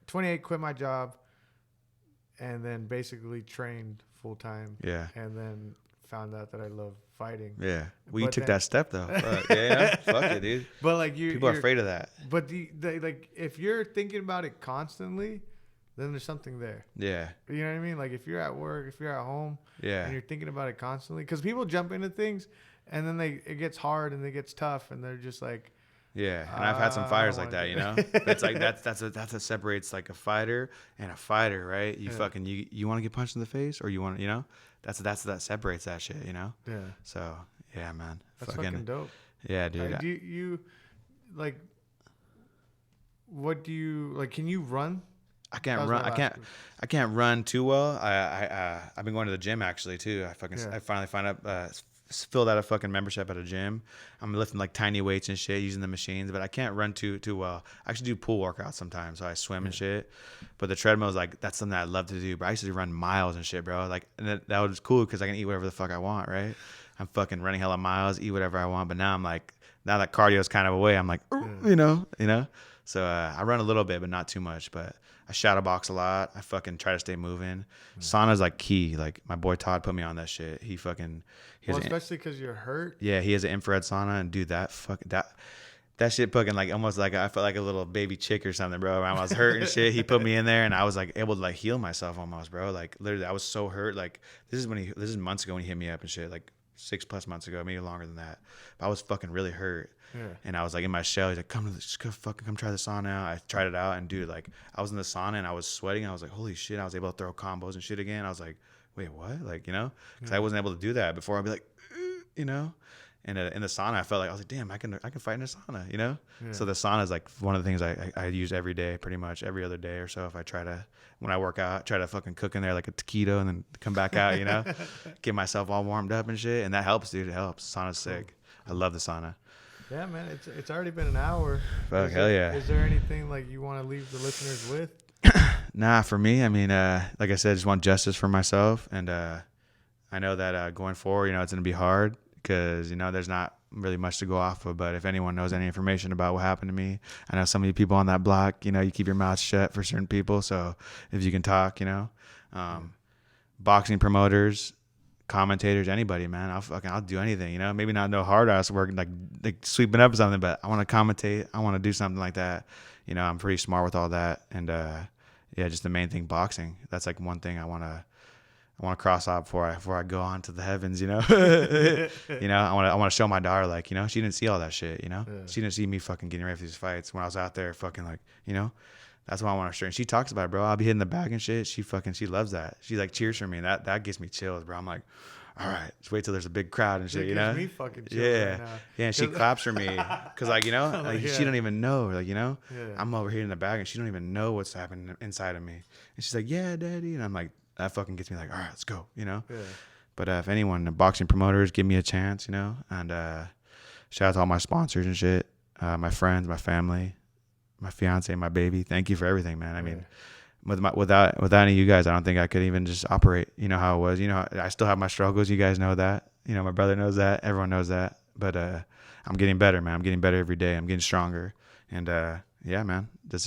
28, quit my job, and then basically trained full time. Yeah. And then found out that I love fighting. Yeah. Well, you But took then- that step though. Fuck, yeah. Fuck it, dude. But like People are you're afraid of that. But like if you're thinking about it constantly, then there's something there. Yeah. You know what I mean? Like if you're at work, if you're at home, Yeah. and you're thinking about it constantly, because people jump into things, and then it gets hard and it gets tough, and they're just like, Yeah, and I've had some fighters I like don't that, you wanna know. do That's like that's what separates like a fighter and a fighter, right? You Yeah. fucking you want to get punched in the face, or you want, you know, that's that separates that shit, you know. yeah, So yeah, man, that's fucking dope. yeah, dude. Do you like? What do you like? Can you run? I That can't was run. my I last can't. question. I can't run too well. I've been going to the gym actually too. Yeah. I finally filled out a fucking membership at a gym. I'm lifting like tiny weights and shit using the machines, but I can't run too well. I actually do pool workouts sometimes, so I swim and shit. But the treadmill is like that's something I love to do. But I used to run miles and shit, bro. Like, and that was cool because I can eat whatever the fuck I want, right? I'm fucking running hella miles, eat whatever I want. But now I'm like, now that cardio is kind of away, I'm like, you know. So I run a little bit, but not too much. But I shadow box a lot. I fucking try to stay moving. Sauna's like key. Like my boy Todd put me on that shit. He has Well, especially because you're hurt. yeah, he has an infrared sauna, and dude, that shit fucking like almost like I felt like a little baby chick or something, bro. When I was hurt and shit, he put me in there, and I was like able to like heal myself almost, bro. Like literally, I was so hurt. Like this is months ago when he hit me up and shit, like 6+ months ago, maybe longer than that. But I was fucking really hurt. Yeah. And I was like in my shell. He's like, come try the sauna out. I tried it out, and dude, like I was in the sauna and I was sweating. I was like, holy shit! I was able to throw combos and shit again. I was like, wait, what? Like, you know, because I wasn't able to do that before. I'd be like, you know. And in the sauna, I felt like I was like, damn, I can fight in a sauna, you know. Yeah. So the sauna is like one of the things I use every day, pretty much every other day or so. If I when I work out, try to fucking cook in there like a taquito and then come back out, you know, get myself all warmed up and shit. And that helps, dude. It helps. Sauna's sick. I love the sauna. Yeah, man. It's already been an hour. Fuck, hell yeah. Is there anything like you want to leave the listeners with? Nah, for me, I mean, like I said, I just want justice for myself. And I know that going forward, you know, it's going to be hard because, you know, there's not really much to go off of. But if anyone knows any information about what happened to me, I know some of you people on that block, you know, you keep your mouth shut for certain people. So if you can talk, you know, boxing promoters, commentators, anybody, man, I'll do anything, you know, maybe not no hard ass work like sweeping up something, but I want to commentate. I want to do something like that. You know, I'm pretty smart with all that. And, yeah, just the main thing, boxing. That's like one thing I want to cross off before I go on to the heavens, you know. You know, I want to show my daughter, like, you know, she didn't see all that shit, you know. Yeah. She didn't see me fucking getting ready for these fights when I was out there fucking like, you know. That's why I want to show her. And she talks about it, bro. I'll be hitting the bag and shit. She loves that. She like cheers for me. And that gets me chills, bro. I'm like, all right, just wait till there's a big crowd and shit, you know. Me fucking chills Yeah, right now. yeah. And she claps for me because, like, you know, like, Yeah. she don't even know, like, you know, Yeah. I'm over here in the bag and she don't even know what's happening inside of me. And she's like, yeah, daddy. And I'm like, that fucking gets me like, all right, let's go, you know. Yeah. But if anyone, the boxing promoters, give me a chance, you know. And shout out to all my sponsors and shit, my friends, my family, my fiance, my baby. Thank you for everything, man. I mean, without any of you guys, I don't think I could even just operate. You know how it was. You know, I still have my struggles. You guys know that. You know, my brother knows that. Everyone knows that. But I'm getting better, man. I'm getting better every day. I'm getting stronger. And yeah, man, let's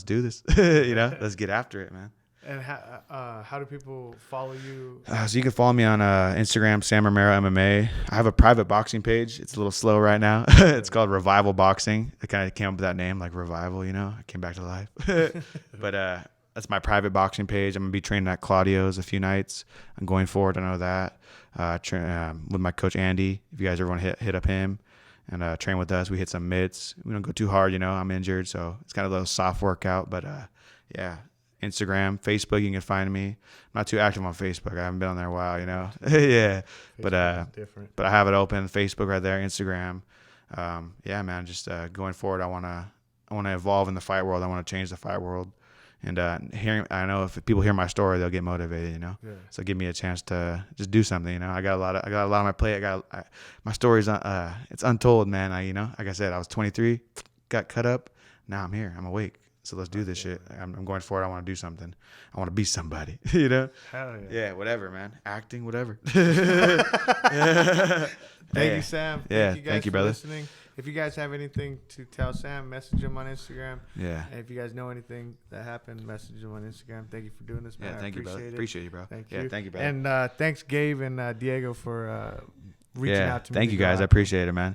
do this. You know, let's get after it, man. And how do people follow you? So you can follow me on Instagram, Sam Romero MMA. I have a private boxing page. It's a little slow right now. It's called Revival Boxing. I kind of came up with that name, like Revival, you know. I came back to life. But that's my private boxing page. I'm going to be training at Claudio's a few nights. I'm going forward. I know that. With my coach, Andy. If you guys ever want to hit up him and train with us, we hit some mitts. We don't go too hard, you know. I'm injured, so it's kind of a little soft workout. But, yeah. Instagram, Facebook, you can find me. I'm not too active on Facebook. I haven't been on there in a while, you know. Yeah, but different. I have it open. Facebook right there, Instagram. Yeah, man. Just going forward, I wanna evolve in the fight world. I want to change the fight world. And I know if people hear my story, they'll get motivated, you know. Yeah. So give me a chance to just do something, you know. I got a lot on my plate. My story's it's untold, man. You know, like I said, I was 23, got cut up. Now I'm here. I'm awake. So let's do this shit. I'm going for it. I want to do something. I want to be somebody. You know? Hell yeah. Yeah, whatever, man. Acting, whatever. Thank you, Sam. Yeah, Thank you guys thank you, for brother. listening. If you guys have anything to tell Sam, message him on Instagram. Yeah. And if you guys know anything that happened, message him on Instagram. Thank you for doing this, man. Yeah, thank you, brother. It. Appreciate you, bro. Thank Yeah, you. thank you, brother. And thanks, Gabe and Diego, for reaching out to me. Thank to you, go guys. I out. appreciate it, man.